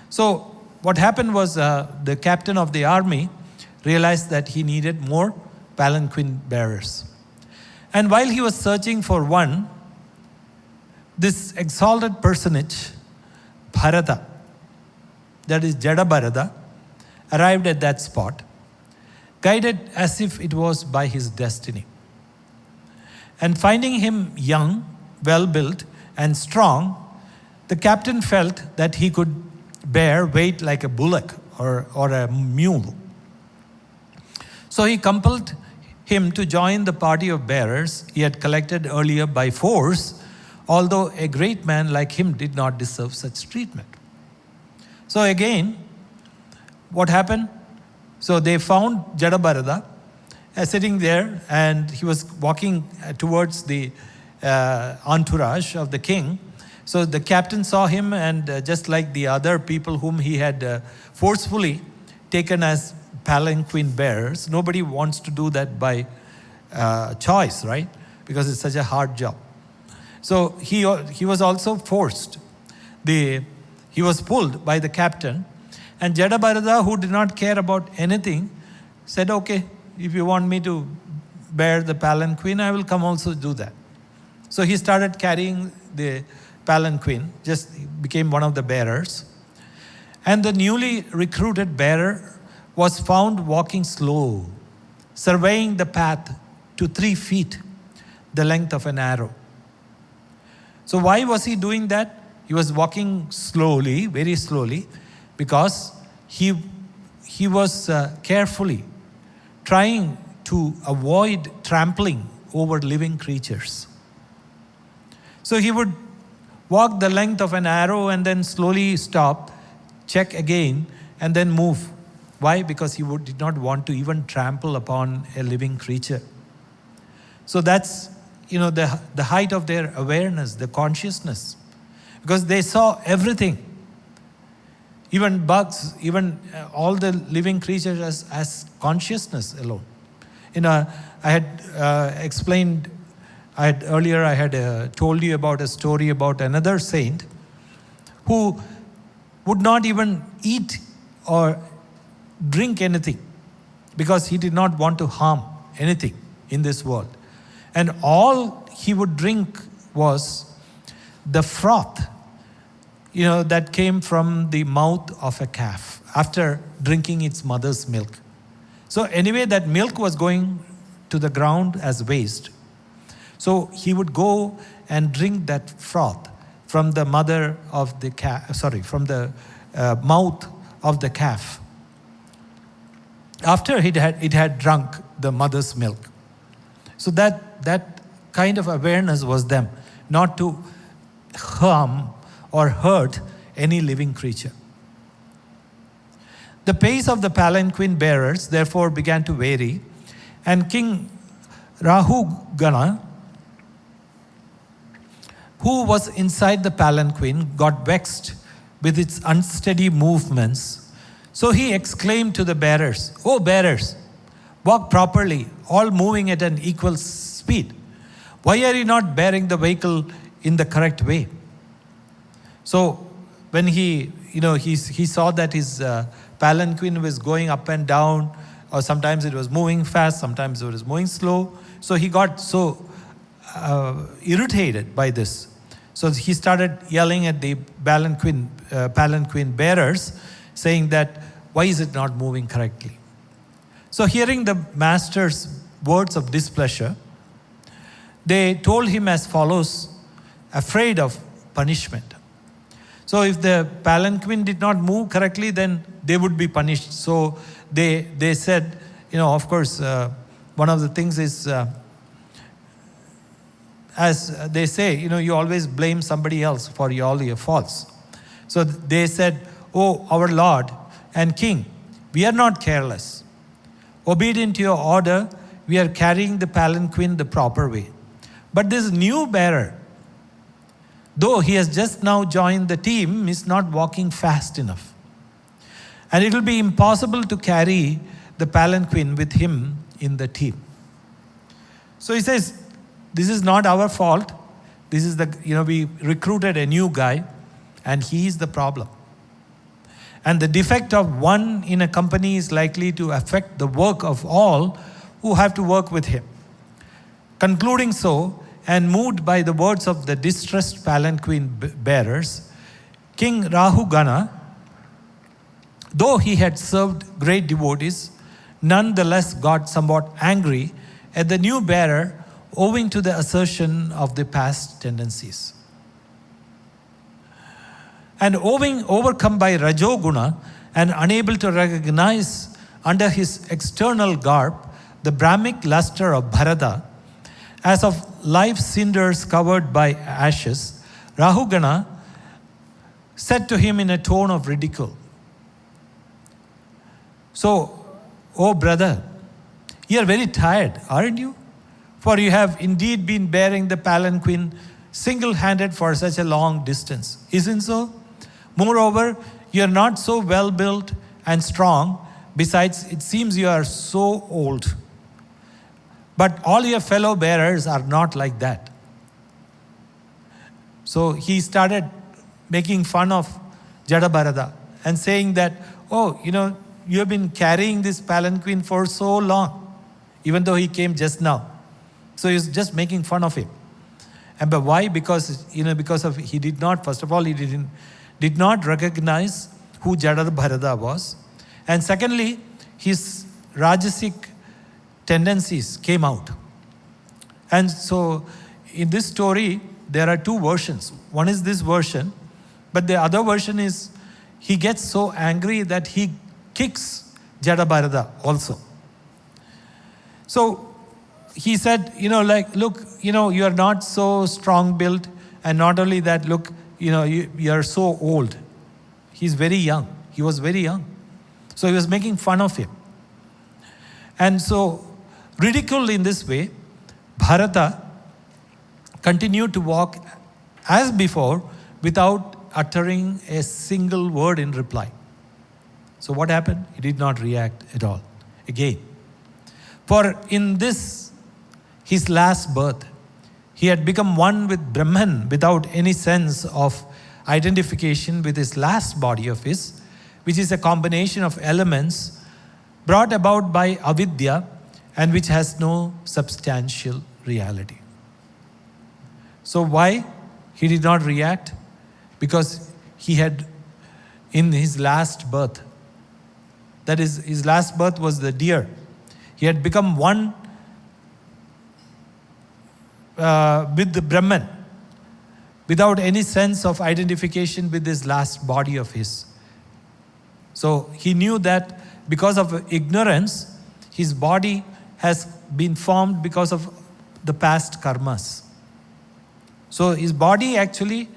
S1: So what happened was, the captain of the army realized that he needed more palanquin bearers. And while he was searching for one, this exalted personage, Bharata, that is Jada Bharata, arrived at that spot, guided as if it was by his destiny. And finding him young, well-built, and strong, the captain felt that he could bear weight like a bullock or a mule. So he compelled him to join the party of bearers he had collected earlier by force, although a great man like him did not deserve such treatment. So again, what happened? So they found Jada Bharata sitting there, and he was walking towards the entourage of the king. So the captain saw him, and just like the other people whom he had forcefully taken as palanquin bearers, nobody wants to do that by choice, right? Because it's such a hard job. So he was also forced. He was pulled by the captain, and Jada Bharata, who did not care about anything, said, "Okay, if you want me to bear the palanquin, I will come also do that." So he started carrying the palanquin, just became one of the bearers. And the newly recruited bearer was found walking slow, surveying the path to 3 feet, the length of an arrow. So why was he doing that? He was walking slowly, very slowly, because he was carefully trying to avoid trampling over living creatures. So he would walk the length of an arrow and then slowly stop, check again, and then move. Why? Because he did not want to even trample upon a living creature. So that's, the height of their awareness, the consciousness. Because they saw everything. Even bugs, even all the living creatures as consciousness alone. I had explained, I had told you about a story about another saint who would not even eat or drink anything because he did not want to harm anything in this world. And all he would drink was the froth, that came from the mouth of a calf after drinking its mother's milk. So anyway, that milk was going to the ground as waste. So he would go and drink that froth from the mother of the from the mouth of the calf, after it had drunk the mother's milk. So that kind of awareness was them, not to harm or hurt any living creature. The pace of the palanquin bearers therefore began to vary, and King Rahugana, who was inside the palanquin, got vexed with its unsteady movements. So he exclaimed to the bearers, "Oh bearers, walk properly, all moving at an equal speed. Why are you not bearing the vehicle in the correct way?" So when he saw that his palanquin was going up and down, or sometimes it was moving fast, sometimes it was moving slow. So he got so irritated by this. So he started yelling at the palanquin bearers, saying that, "Why is it not moving correctly?" So hearing the master's words of displeasure, they told him as follows, afraid of punishment. So if the palanquin did not move correctly, then they would be punished. So they said, of course, one of the things is, as they say, you always blame somebody else for all your faults. So they said, "Oh, our Lord and King, we are not careless. Obedient to your order, we are carrying the palanquin the proper way. But this new bearer, though he has just now joined the team, is not walking fast enough. And it will be impossible to carry the palanquin with him in the team." So he says, this is not our fault. This is we recruited a new guy and he is the problem. And the defect of one in a company is likely to affect the work of all who have to work with him. Concluding so, and moved by the words of the distressed palanquin bearers, King Rahugana, though he had served great devotees, nonetheless got somewhat angry at the new bearer owing to the assertion of the past tendencies. And overcome by Rajoguna and unable to recognize under his external garb the Brahmic luster of Bharata, as of live cinders covered by ashes, Rahugana said to him in a tone of ridicule, "So, oh brother, you are very tired, aren't you? For you have indeed been bearing the palanquin single-handed for such a long distance, isn't so? Moreover, you are not so well built and strong. Besides, it seems you are so old. But all your fellow bearers are not like that." So he started making fun of Jada Bharata and saying that, "Oh, you have been carrying this palanquin for so long," even though he came just now. So he's just making fun of him. And but why? Because he did not, first of all, he did not recognize who Jada Bharata was. And secondly, his Rajasic tendencies came out. And so in this story, there are two versions. One is this version, but the other version is he gets so angry that he kicks Jada Bharata also. So he said, look, you are not so strong-built, and not only that, look, you are so old. He's very young. He was very young. So he was making fun of him. And so, ridiculed in this way, Bharata continued to walk as before without uttering a single word in reply. So what happened? He did not react at all. Again. For in this, his last birth, he had become one with Brahman without any sense of identification with this last body of his, which is a combination of elements brought about by avidya and which has no substantial reality. So why he did not react? Because he had, in his last birth, that is, his last birth was the deer. He had become one with the Brahman, without any sense of identification with this last body of his. So he knew that because of ignorance, his body has been formed because of the past karmas. So his body actually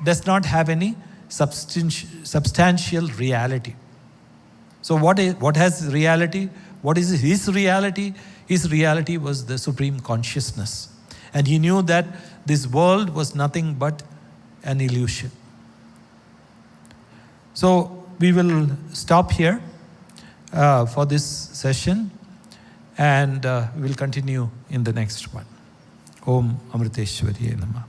S1: does not have any substantial reality. So what has reality? What is his reality? His reality was the supreme consciousness. And he knew that this world was nothing but an illusion. So we will stop here for this session, and we will continue in the next one. Om Amriteshwariye Namah.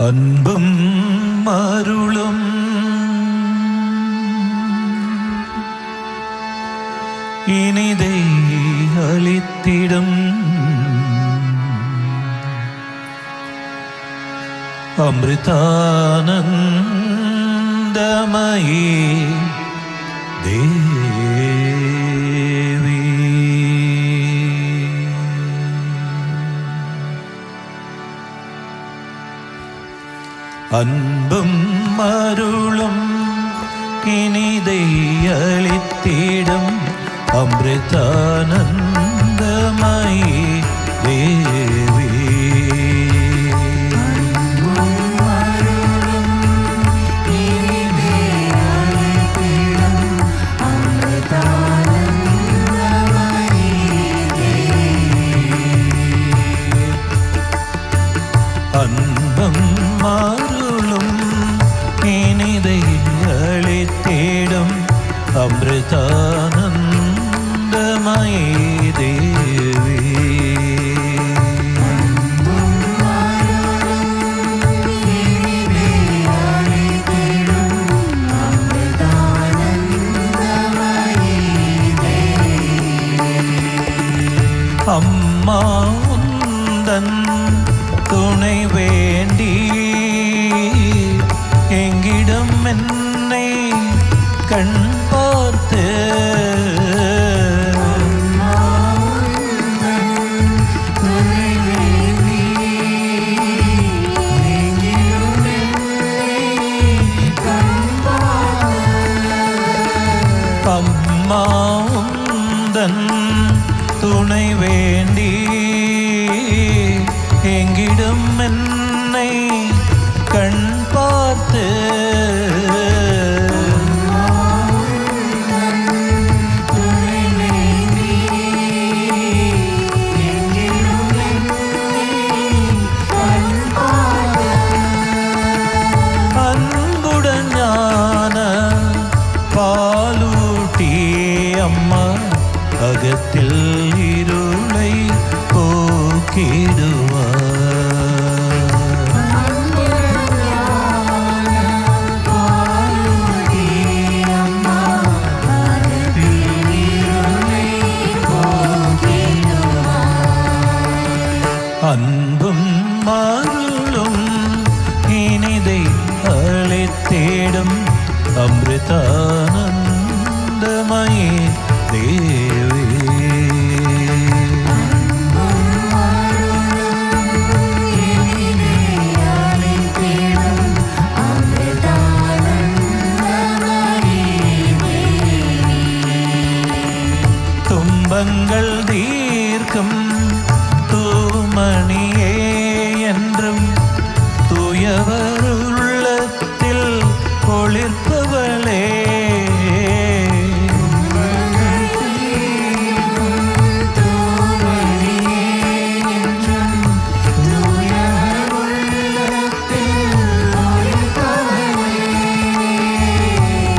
S1: அன்பும் அருளும் இனிதை அளித்திடும் அமிர்தானந்தமயி தேவி. அன்பும் அருளும் இனிதை அளித்திடும் அமிர்தானந்தமயி தேவி. அன்பும் அருளும் இனிதை அளித்திடும் அமிர்தானந்தமயி தேவி. அம்மா உந்தன் துணை வேண்டி எங்கிடம் என்னை கண் பார்த்து அம்மா உந்தன் துணை வேண்டி எங்கிடம் என்னை கண் பார்த்து அன்புடன் ஞான பாலூட்டி அம்மா அகத்தில் இருளை போக்கிடுவார். அன்பும் அருளும் இனிதை அளித்திடும் அமிர்தானந்தமயி தேவி. துன்பங்கள் தீர்க்கும் தூமணியே என்றும் தூயவர் உள்ளத்தில் ஒளிர்ப்பவளே.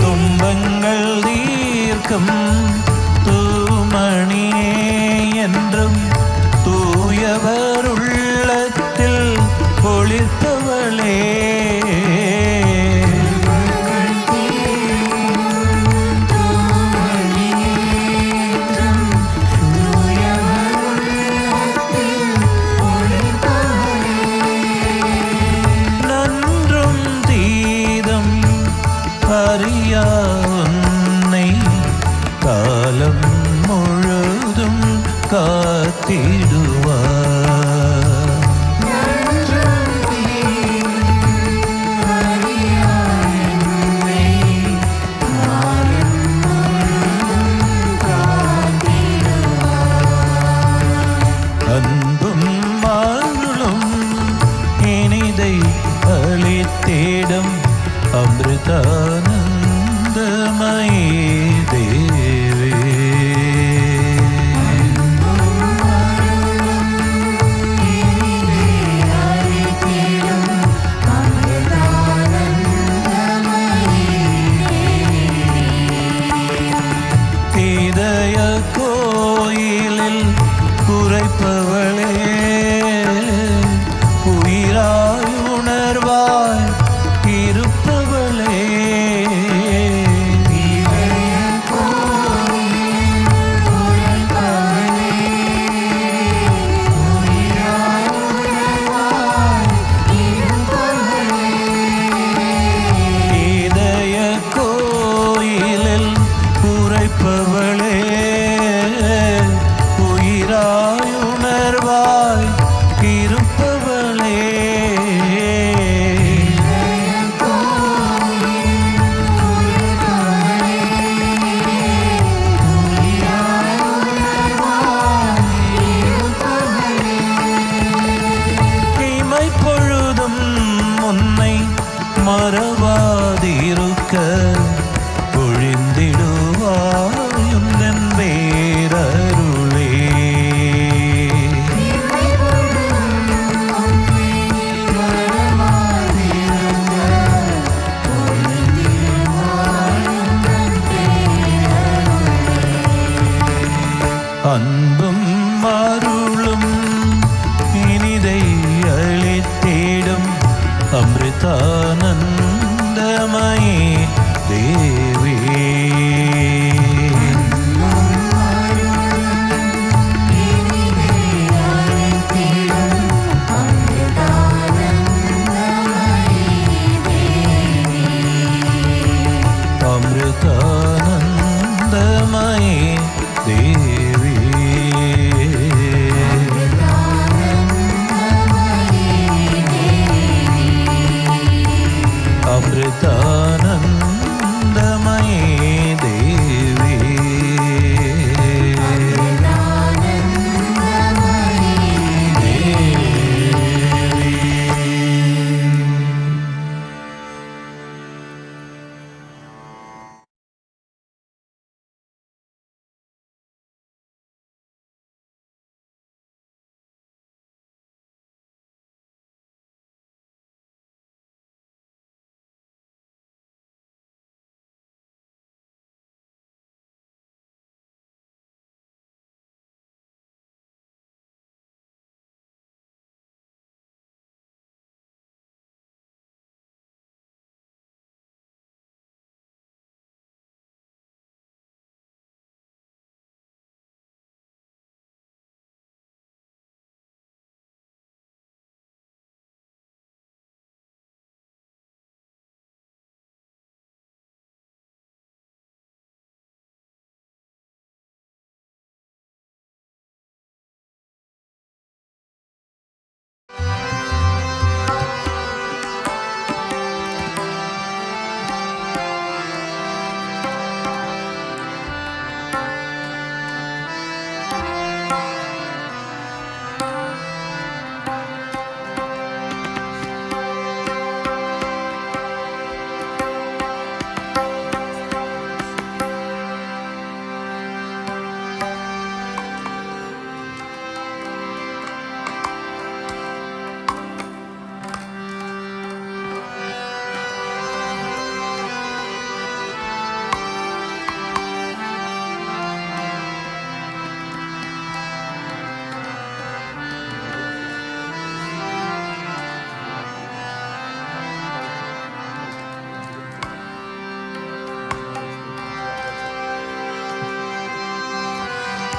S1: துன்பங்கள் தீர்க்கும் தூமணியே என்றும் தூயவர் உள்ளத்தில் ஒளிர்ப்பவளே. நன்றும் தீதம் அறியா உன்னை காலம் முழுதும் காத்திடுவார். அன்பும் அருளும் இனிதை அளித்திடும் அமிர்தானந்தமயி தேவி. இதய கோயிலில் குறைப்பவளே, உயிராய் உணர்வாய் இருப்பவளே. மறவாதிருக்க பொழிந்திடுவாயுந்தன் வேரருளே. அன்பும் அருளும் இனிதை அளித்திடும் அமிர்தானந்தமயே தேவி. அமிர்தானந்தமயே தேவி. அமிர்தானந்தமயே தேவி.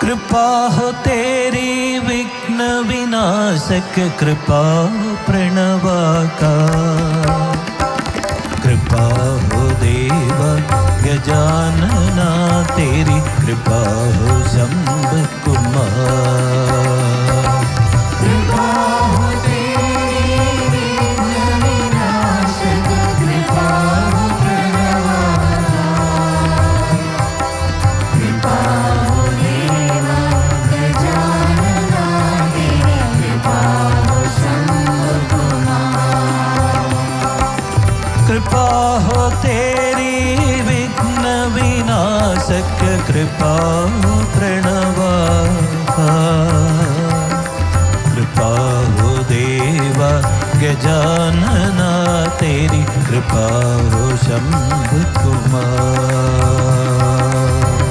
S1: कृपा हो तेरी विघ्न विनाशक कृपा प्रणवाका. कृपा हो देवा गजानना तेरी कृपा हो शंभ कुमार. कृपा हो तेरी विघ्न विनाशक कृपा हो प्रणवाका. कृपा कृपा हो तेरी विघ्न विनाशक कृपा प्रणवाका. कृपा हो देवा गजानना तेरी कृपा हो शंभ कुमार.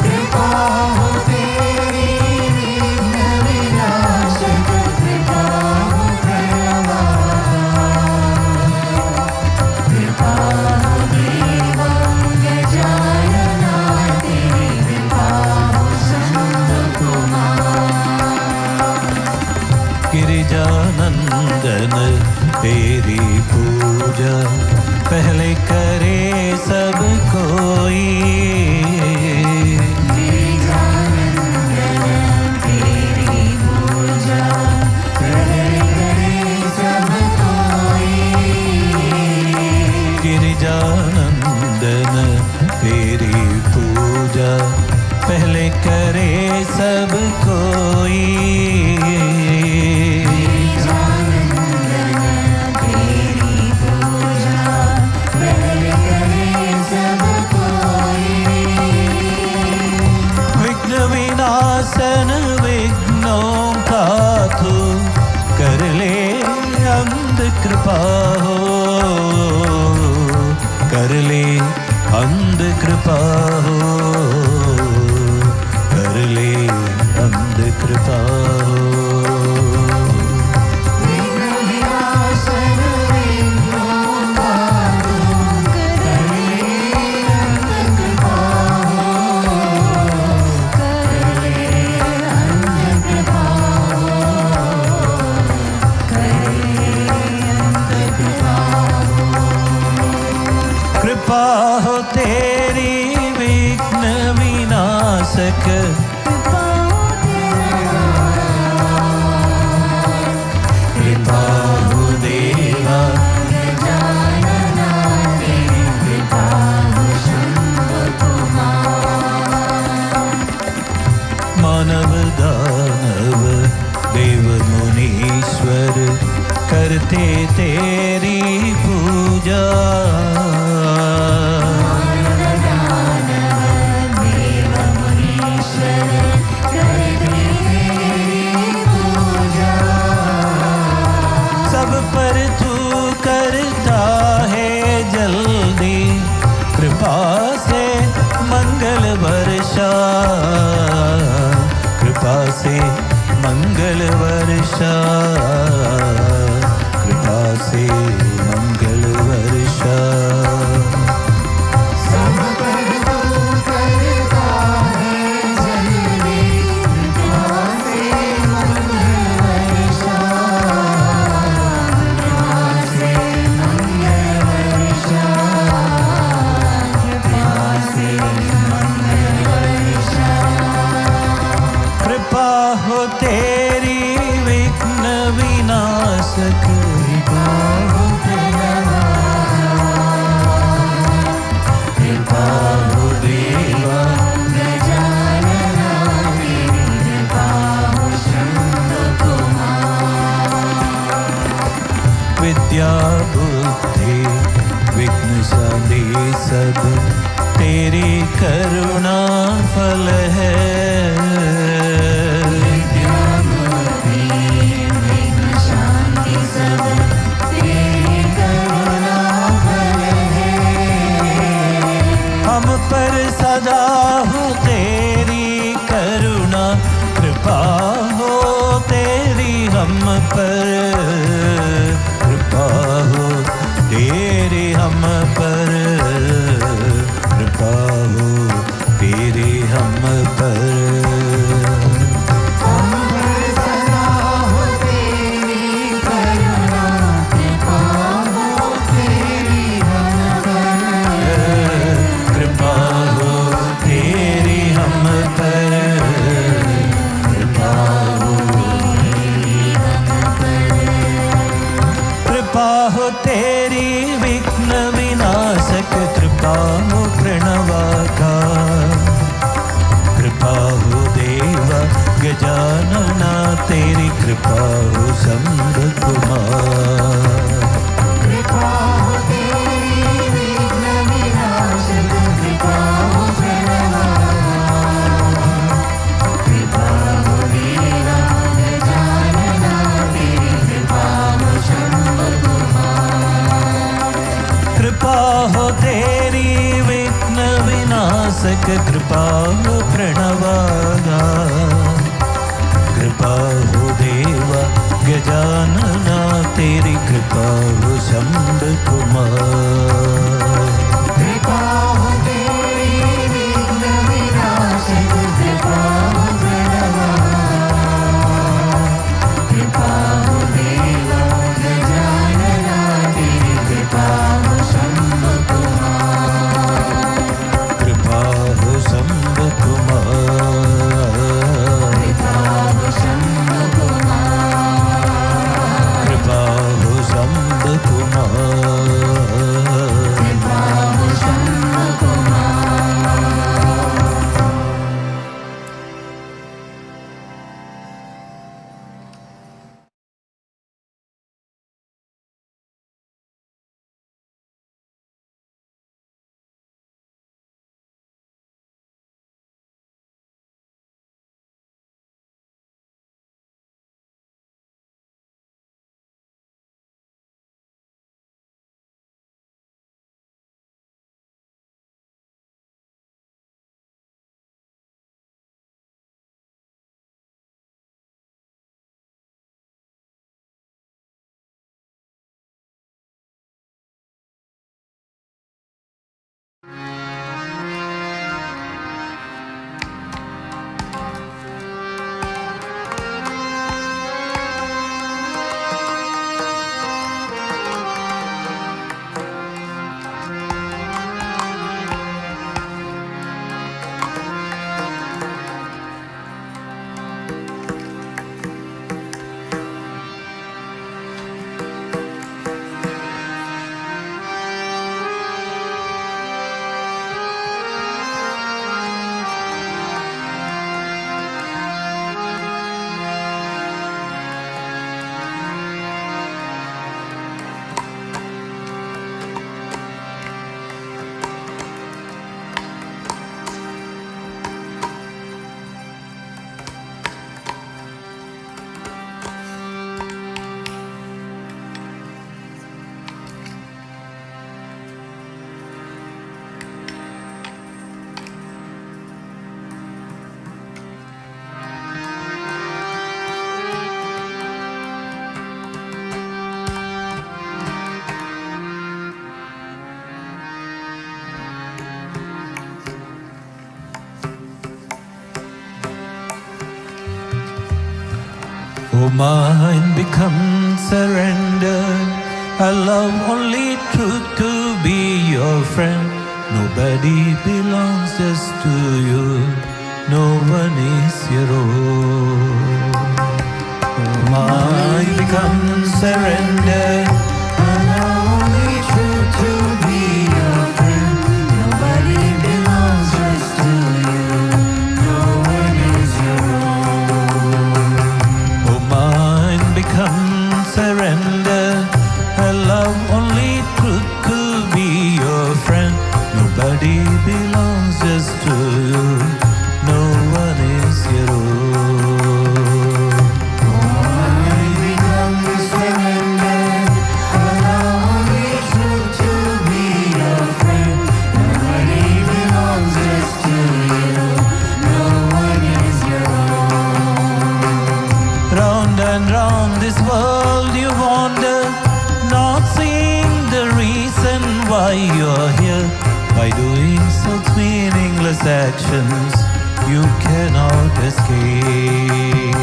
S1: कृपा हो तेरी विघ्न विनाशक कृपा गिरिजानंदन तेरी पूजा पहले करे सब कोई. गिरिजानंदन तेरी पूजा पहले करे सब कोई. गिरिजानंदन तेरी पूजा पहले करे सब कोई. हो, कर ले अंध कृपा हो, कर ले अंध कृपा हो। कृपा हो तेरी विघ्न विनाशक, कृपा हो देवा गजानना तेरी कृपा हो शंभ कुमार। मानव दानव देव मुनीश्वर करते तेरी पूजा, सब पर तू करता है जल्दी, कृपा से मंगल वर्षा, कृपा से मंगल वर्षा, कृपा से मंगल वर्षा। सब पर तू करता है जल्दी, कृपा से मंगल वर्षा, कृपा से मंगल वर्षा, कृपा से मंगल वर्षा। कृपा हो तेरी विघ्न विनाशक, कृपा हो कृपा हो देवा गजानना तेरी कृपा हो शंभ कुमार। विद्या बुद्धि विघ्न शांति सब तेरी करुणा फल है, हम पर सदा हो तेरी करुणा, कृपा हो तेरी हम पर, कृपा हो तेरी हम पर, कृपा हो तेरी हम पर। कृपा हो तेरी विघ्न विनाशक, कृपा हो प्रणवाकार, कृपा हो देवा गजानना तेरी कृपा हो शंभ कुमार। कृपा हो तेरी विघ्न विनाशक, कृपा हो प्रणवाकार, कृपा हो देवा गजानना तेरी कृपा हो शंभ कुमार। कृपा हो तेरी विघ्न विनाशक, कृपा हो प्रणवाकार, कृपा हो देवा गजानना तेरी कृपा हो शंभ कुमार। कृपा हो तेरी विघ्न विनाशक, कृपा हो प्रणवाकार, कृपा हो देवा गजानना तेरी कृपा हो शंभ कुमार। कृपा हो शंभ कुमार, कृपा हो शंभ कुमार, कृपा हो शंभ Kumar. mind become surrender. Allow only truth to be your friend. Nobody belongs just to you. No one is your own. Mind become surrender.
S2: Allow only truth to be your friend. Nobody belongs just to you. No one is your own.
S1: Oh, mind become surrender. Allow only truth to be your friend. Nobody belongs just to you. No one is your own.
S2: Mind become surrender. Allow only truth to be your friend. Nobody belongs just to you. No one is your own.
S1: Round and round this world you wander, not seeing the reason why you're here. By doing such meaningless actions, you cannot escape.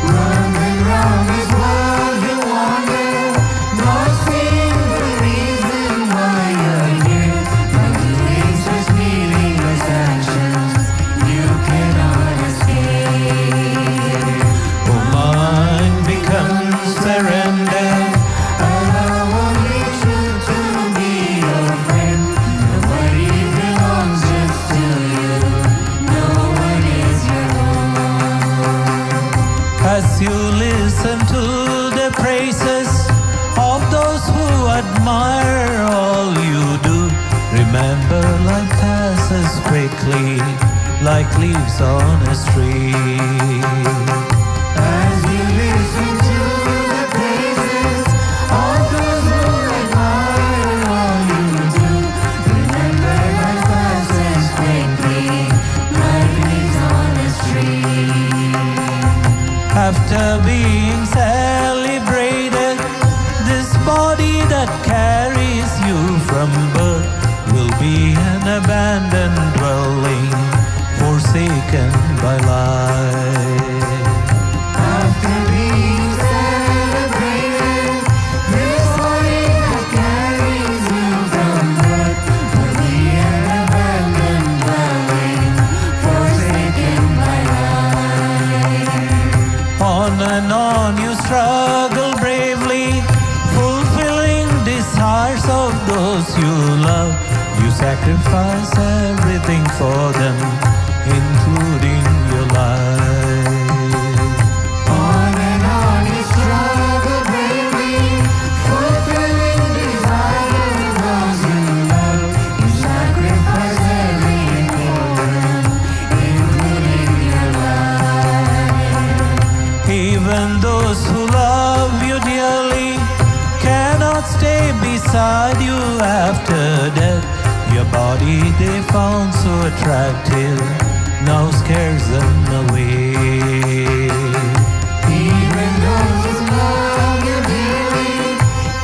S2: Round and round this world you wander, not seeing the reason why you're here. By doing such meaningless actions, you cannot escape.
S1: Oh, mind become surrender.
S2: Allow only truth to be your friend. Nobody belongs just to you. No one is your own.
S1: As you listen to the praises of those who admire all you do, remember life passes quickly like leaves on a street.
S2: As you listen to the praises of those who admire all you do, remember life passes quickly like leaves on a street.
S1: After being celebrated, this body that carries you from birth will be an abandoned dwelling, forsaken by life.
S2: After being celebrated, this body that carries you from birth will be an abandoned dwelling, forsaken by life.
S1: On and on you struggle bravely, fulfilling desires of those you love. You sacrifice everything for them, including your life.
S2: On and on you struggle bravely, fulfilling desires of those you love. You sacrifice everything for them, including your life.
S1: Even those who love you dearly cannot stay beside you after death. Your body they found so attractive now scares them away.
S2: Even those who love you dearly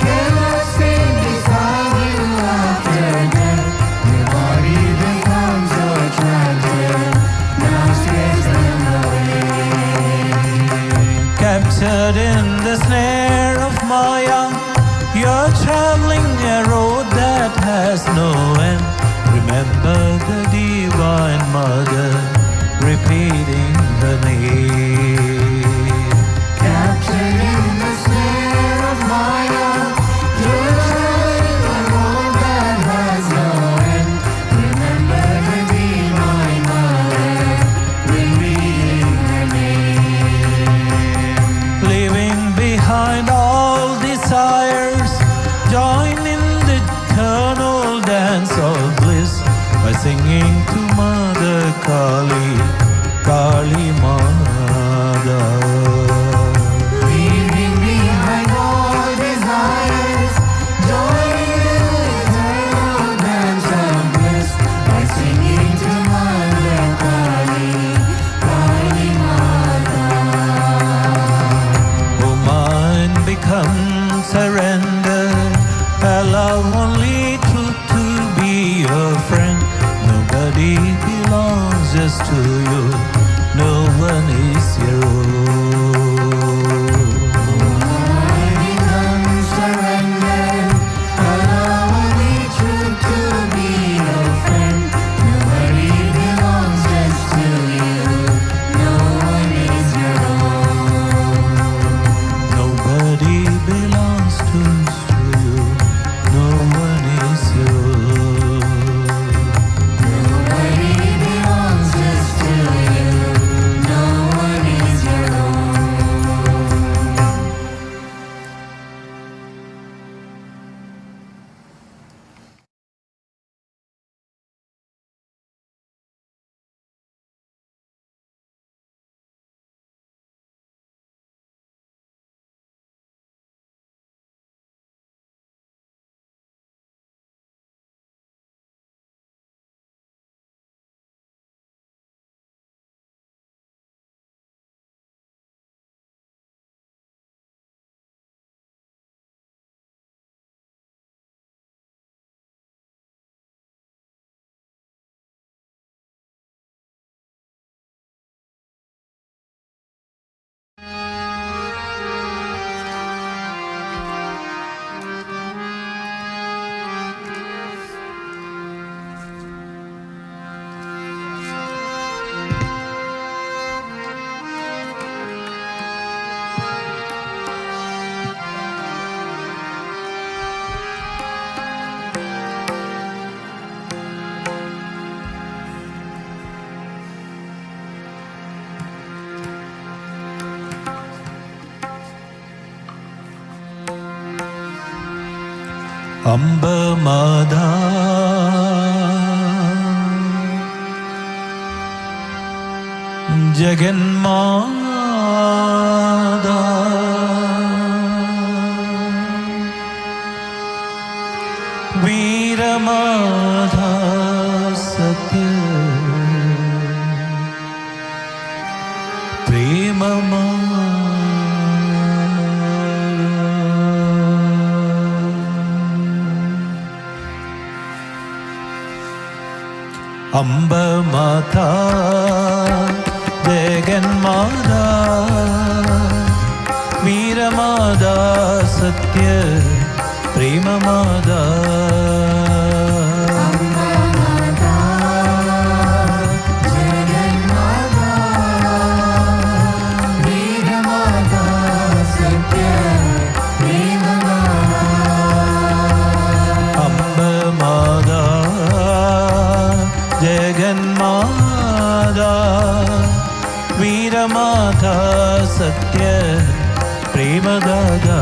S2: cannot stay beside you after death. Your body they found so attractive now scares them away.
S1: Captured in the snare of Maya, you're traveling a road that has no end. Remember the Divine Mother, repeating the name.
S2: Captured in the snare of Maya, you're traveling a road that has no end. Remember the Divine Mother, repeating her name.
S1: Leaving behind all desires, join in the eternal dance of bliss by singing to Mother Kali, Kali Mada.
S2: Leaving behind all desires, join in the eternal dance of bliss by singing to Mother Kali, Kali Mata.
S1: Oh, mind become surrender. Allow only truth to be your friend. Nobody belongs just to you. No one is your own. Amba Madha Jaganmada Veeramada Satya Premama Amba Mata Jaganmada Veeramada Satya Premamada
S2: Amba Mata Jaganmada Veeramada Satya Premamada
S1: Amba Mada Jaganmada Veeramada Satya Premadada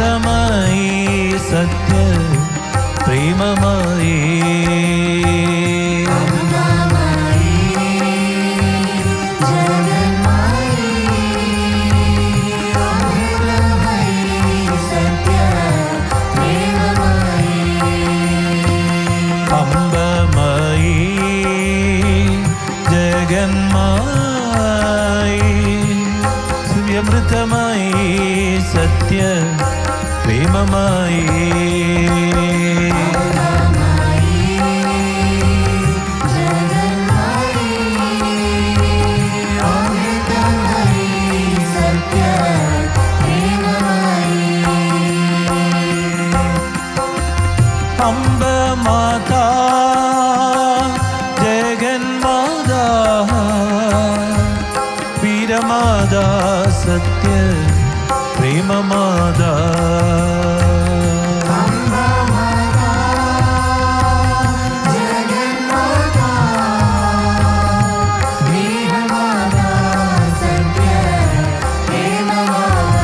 S1: Amritamayi Satya Premamayi Ambamayi Jaganmayi Amritamayi Satya Premamayi Amba Mata Jaganmada Veeramada Satya Premamada
S2: Amba Mata Jaganmada Veeramada Satya Premamada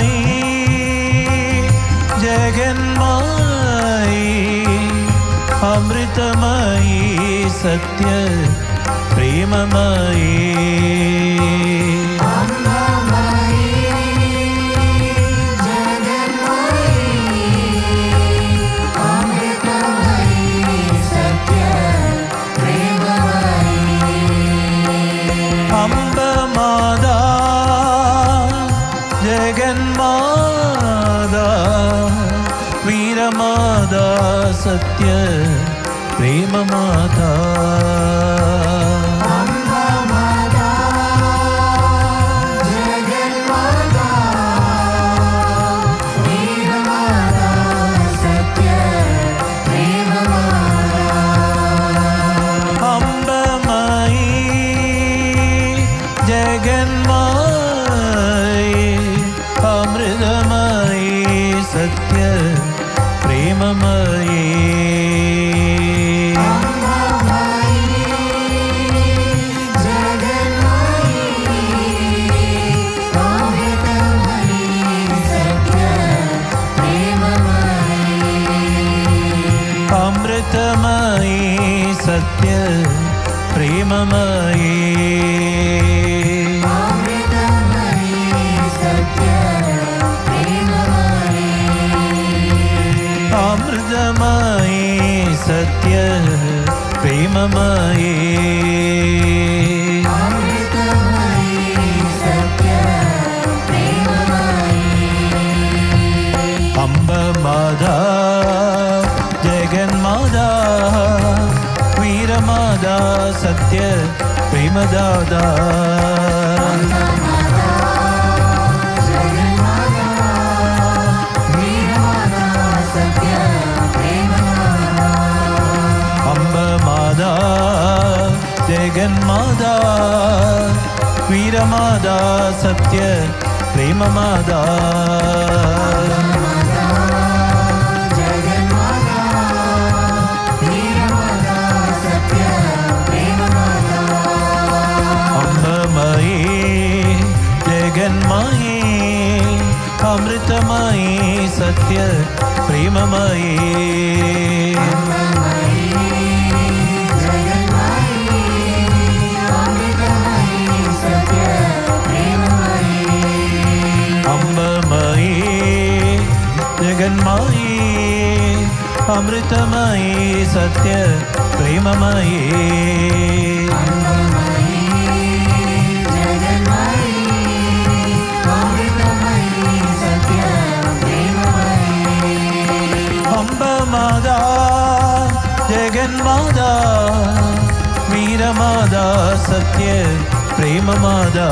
S1: Ambamayi Jaganmayi Amritamayi Satya Premamayi Ambamada Jaganmada Veeramada Satya Premamada
S2: Ambamada Jaganmada Veeramada Satya Premamada
S1: Ambamayi Jaganmayi Amritamayi Satya Premamayi Amritamayi Satya Premamayi Amritamayi Satya Premamayi Ambamada Jaganmada Veeramada Satya Premadada Ambamada Jaganmada Maada, Veera Maada, Satya Prema Maada. Jaganmayi, Amritamayi, Satya Premamayi. Ambamayi, Jaganmayi, Amritamayi, Satya Premamayi. Maada, Jagan Maada, Veera Maada, Satya Prema Maada.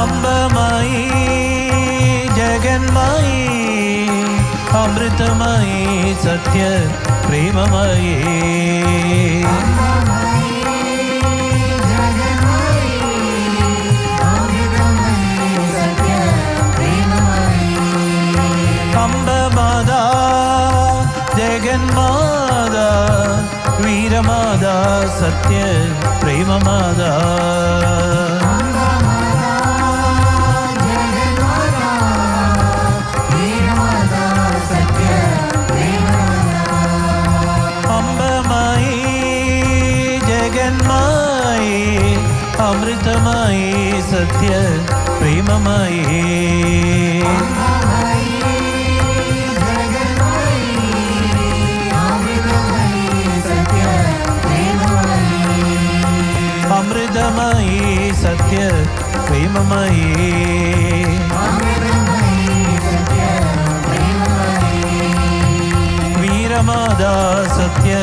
S1: Amba Mayi, Jagan Mayi, Amrita Mayi, Satya Prema Mayi. Maada, Jagan Maada, Veera Maada, Satya Prema Maada. Ambamayi, Jaganmayi, Amritamayi, Satya Premamayi. Amritamayi, Satya Premamayi. Veera Maada, Satya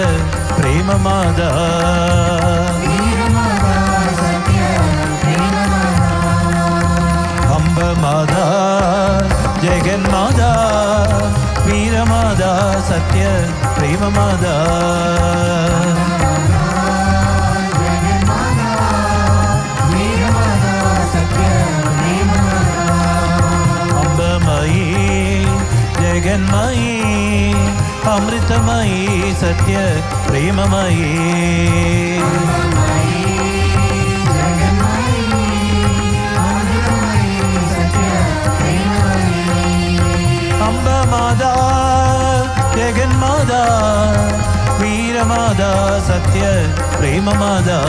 S1: Prema Maada. Amba Maada, Jagan Maada, Veera Maada, Satya Prema Maada. Jaganmayi, Amritamayi, Satya Premamayi. Amba Maada, Jagan Maada, Veera Maada, Satya Prema Maada.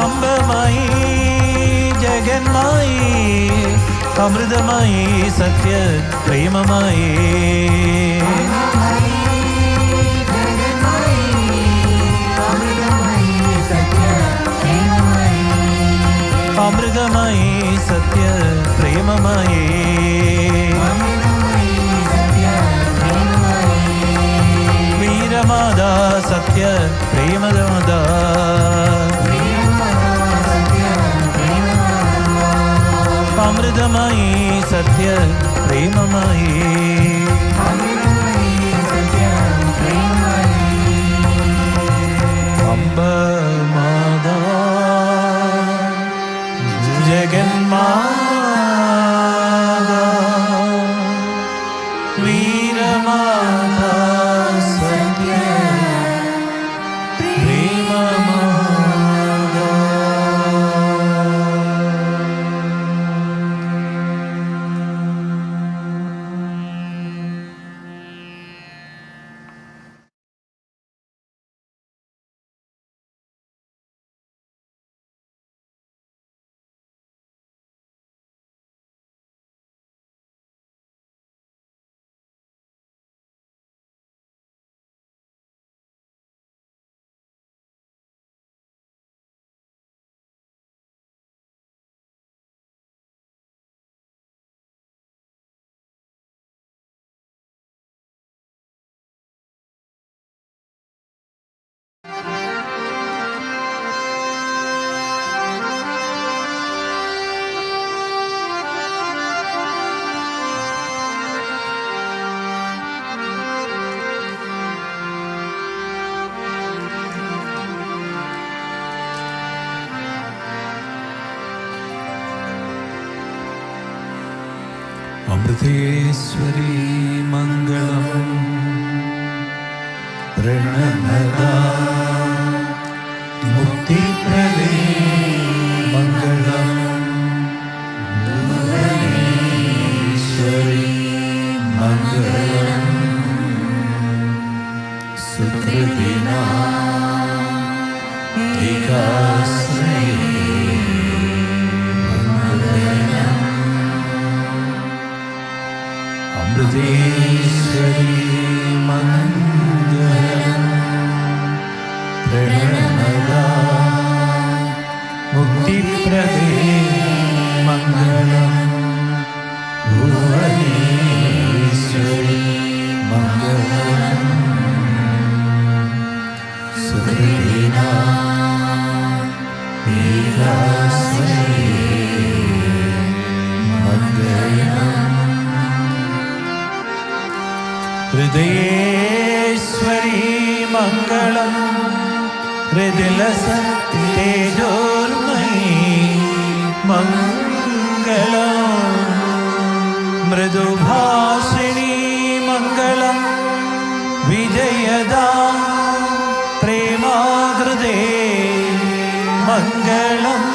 S1: Ambamayi, Jaganmayi, Amritamayi, Satya Premamayi. Amritamayi, Satya Premamayi. Veera Maada, Satya Prema Maada. Amritamayi, Satya Premamayi. Amba Maada, Jagan Maada, Veera Maada, Satya Prema Maada. Amriteshwari मङ्गलम् प्रणमदा मुक्तिप्रदे मङ्गलम् भुवनेश्वरी मङ्गलम् सुकृतिना एकाश्रये मङ्गलम् अमृतेश्वरी मङ्गलम् प्रणमदा मुक्तिप्रदे मङ्गलम् भुवनेश्वरी मङ्गलम् सुकृतिना एकाश्रये मङ्गलम् हृदयेश्वरी मङ्गलम् हृदिलसतेजोर्मयी मङ्गलम् मृदुभाषिणी मङ्गलम् विजयदा प्रेमाग्रदे मङ्गलम्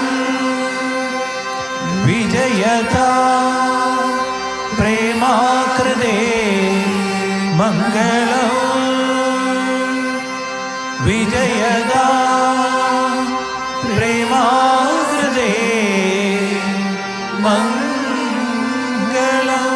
S1: विजयदा प्रेमाकृदे मङ्गलम् विजयदा प्रेमाकृदे मङ्गलम्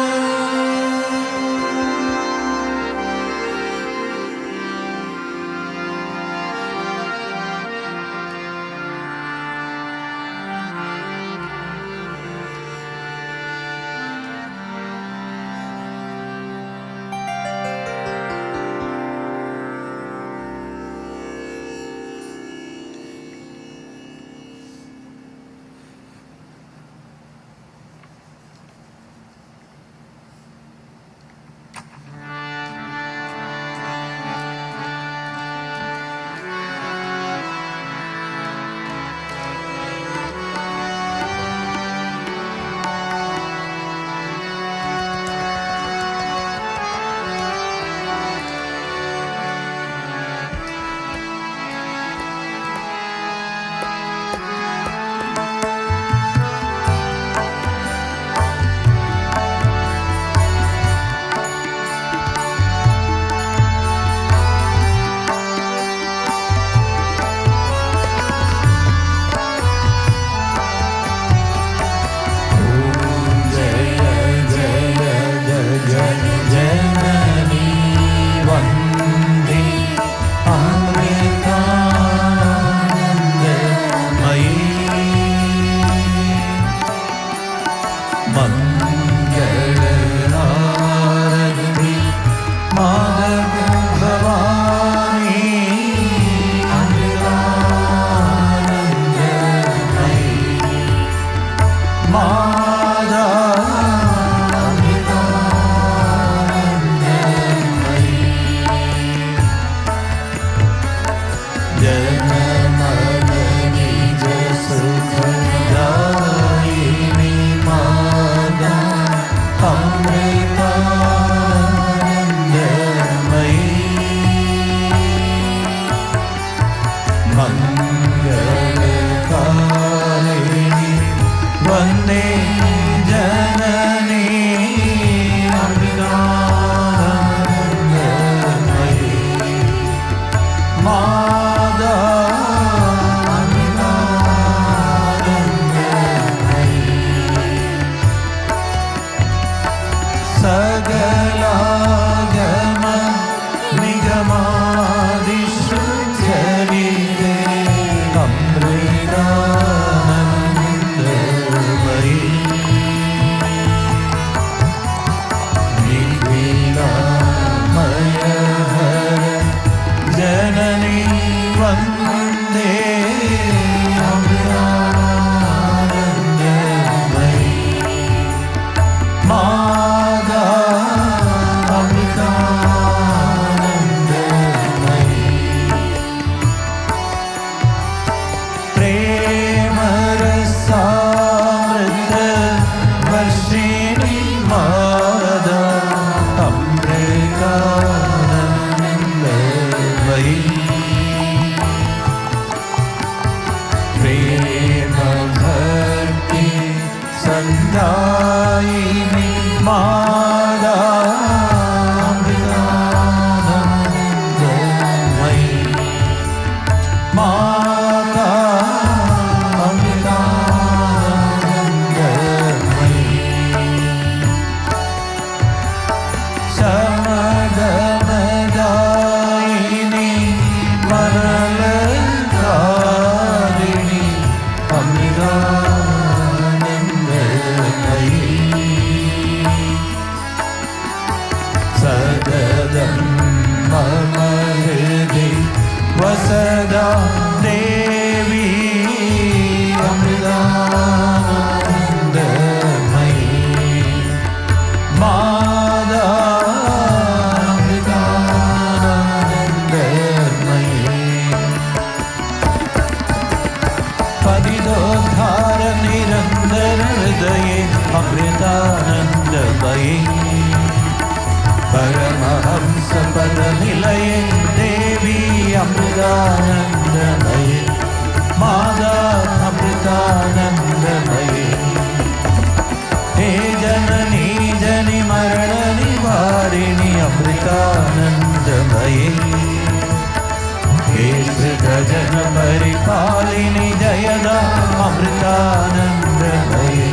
S1: जननी माता अमृतानंदमयी समदमदायिनी मरलकारिणी अमृतानंदमयी सददं मम हृदि वसदा देवी अमृतानंदमयी मादा अमृतानंदमयी पतितोद्धार निरंतर हृदये अमृतानंदमयी परमहंस पद निलये देवी अमृतानंदमयी माता अमृतानंदमयी हे जननी जनि मरण निवारिणी अमृतानंदमयी हे श्रीगजन परिपालिनी जयदा अमृतानंदमयी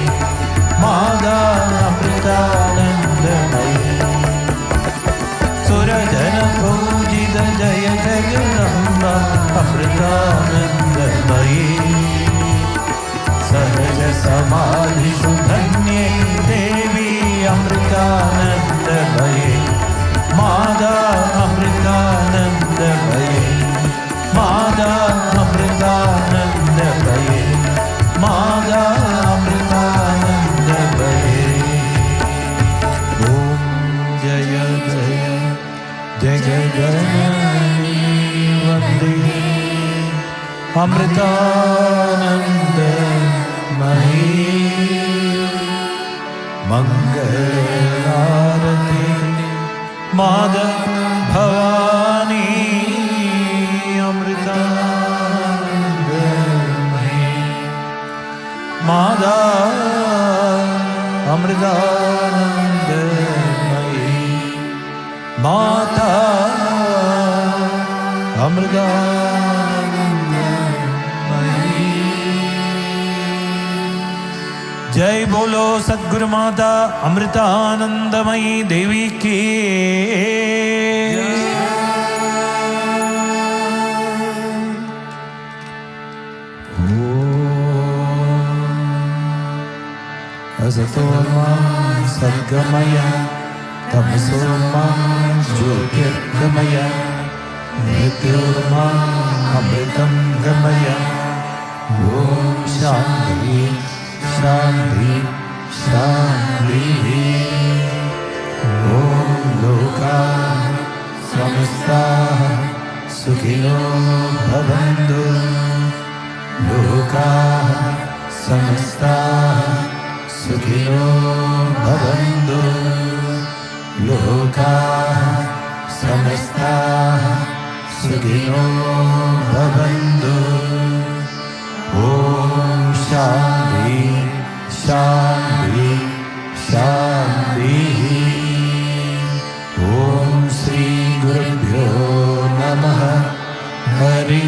S1: माता अमृतानंदमयी सुरजन पूजित जय जगदम्बा अमृतानंदमयी सहज समाधिषु धन्ये देवी अमृतानंदमयी माता अमृतानंदमयी माता अमृतानंदमयी माता अमृतानंदमयी ओम जय जय जगदननी वन्दे अमृतानंदमयी मंगलारती माता भवानी अमृतानंदमयी माता अमृतानंदमयी माता अमृतानंदमयी जय बोलो सद्गुरु माता अमृतानंदमयी देवी की असतो मा सद्गमय तमसो मा ज्योतिर्गमय मृत्योर्मा अमृतं गमय ओम शांति शांति शांति ओम लोकाः समस्ताः सुखिनो भवन्तु लोकाः समस्ताः सुखिनो भवन्तु लोकाः समस्ताः सुखिनो भवन्तु ओम शांति शांति शांति ओम श्री गुरुभ्यो नमः हरि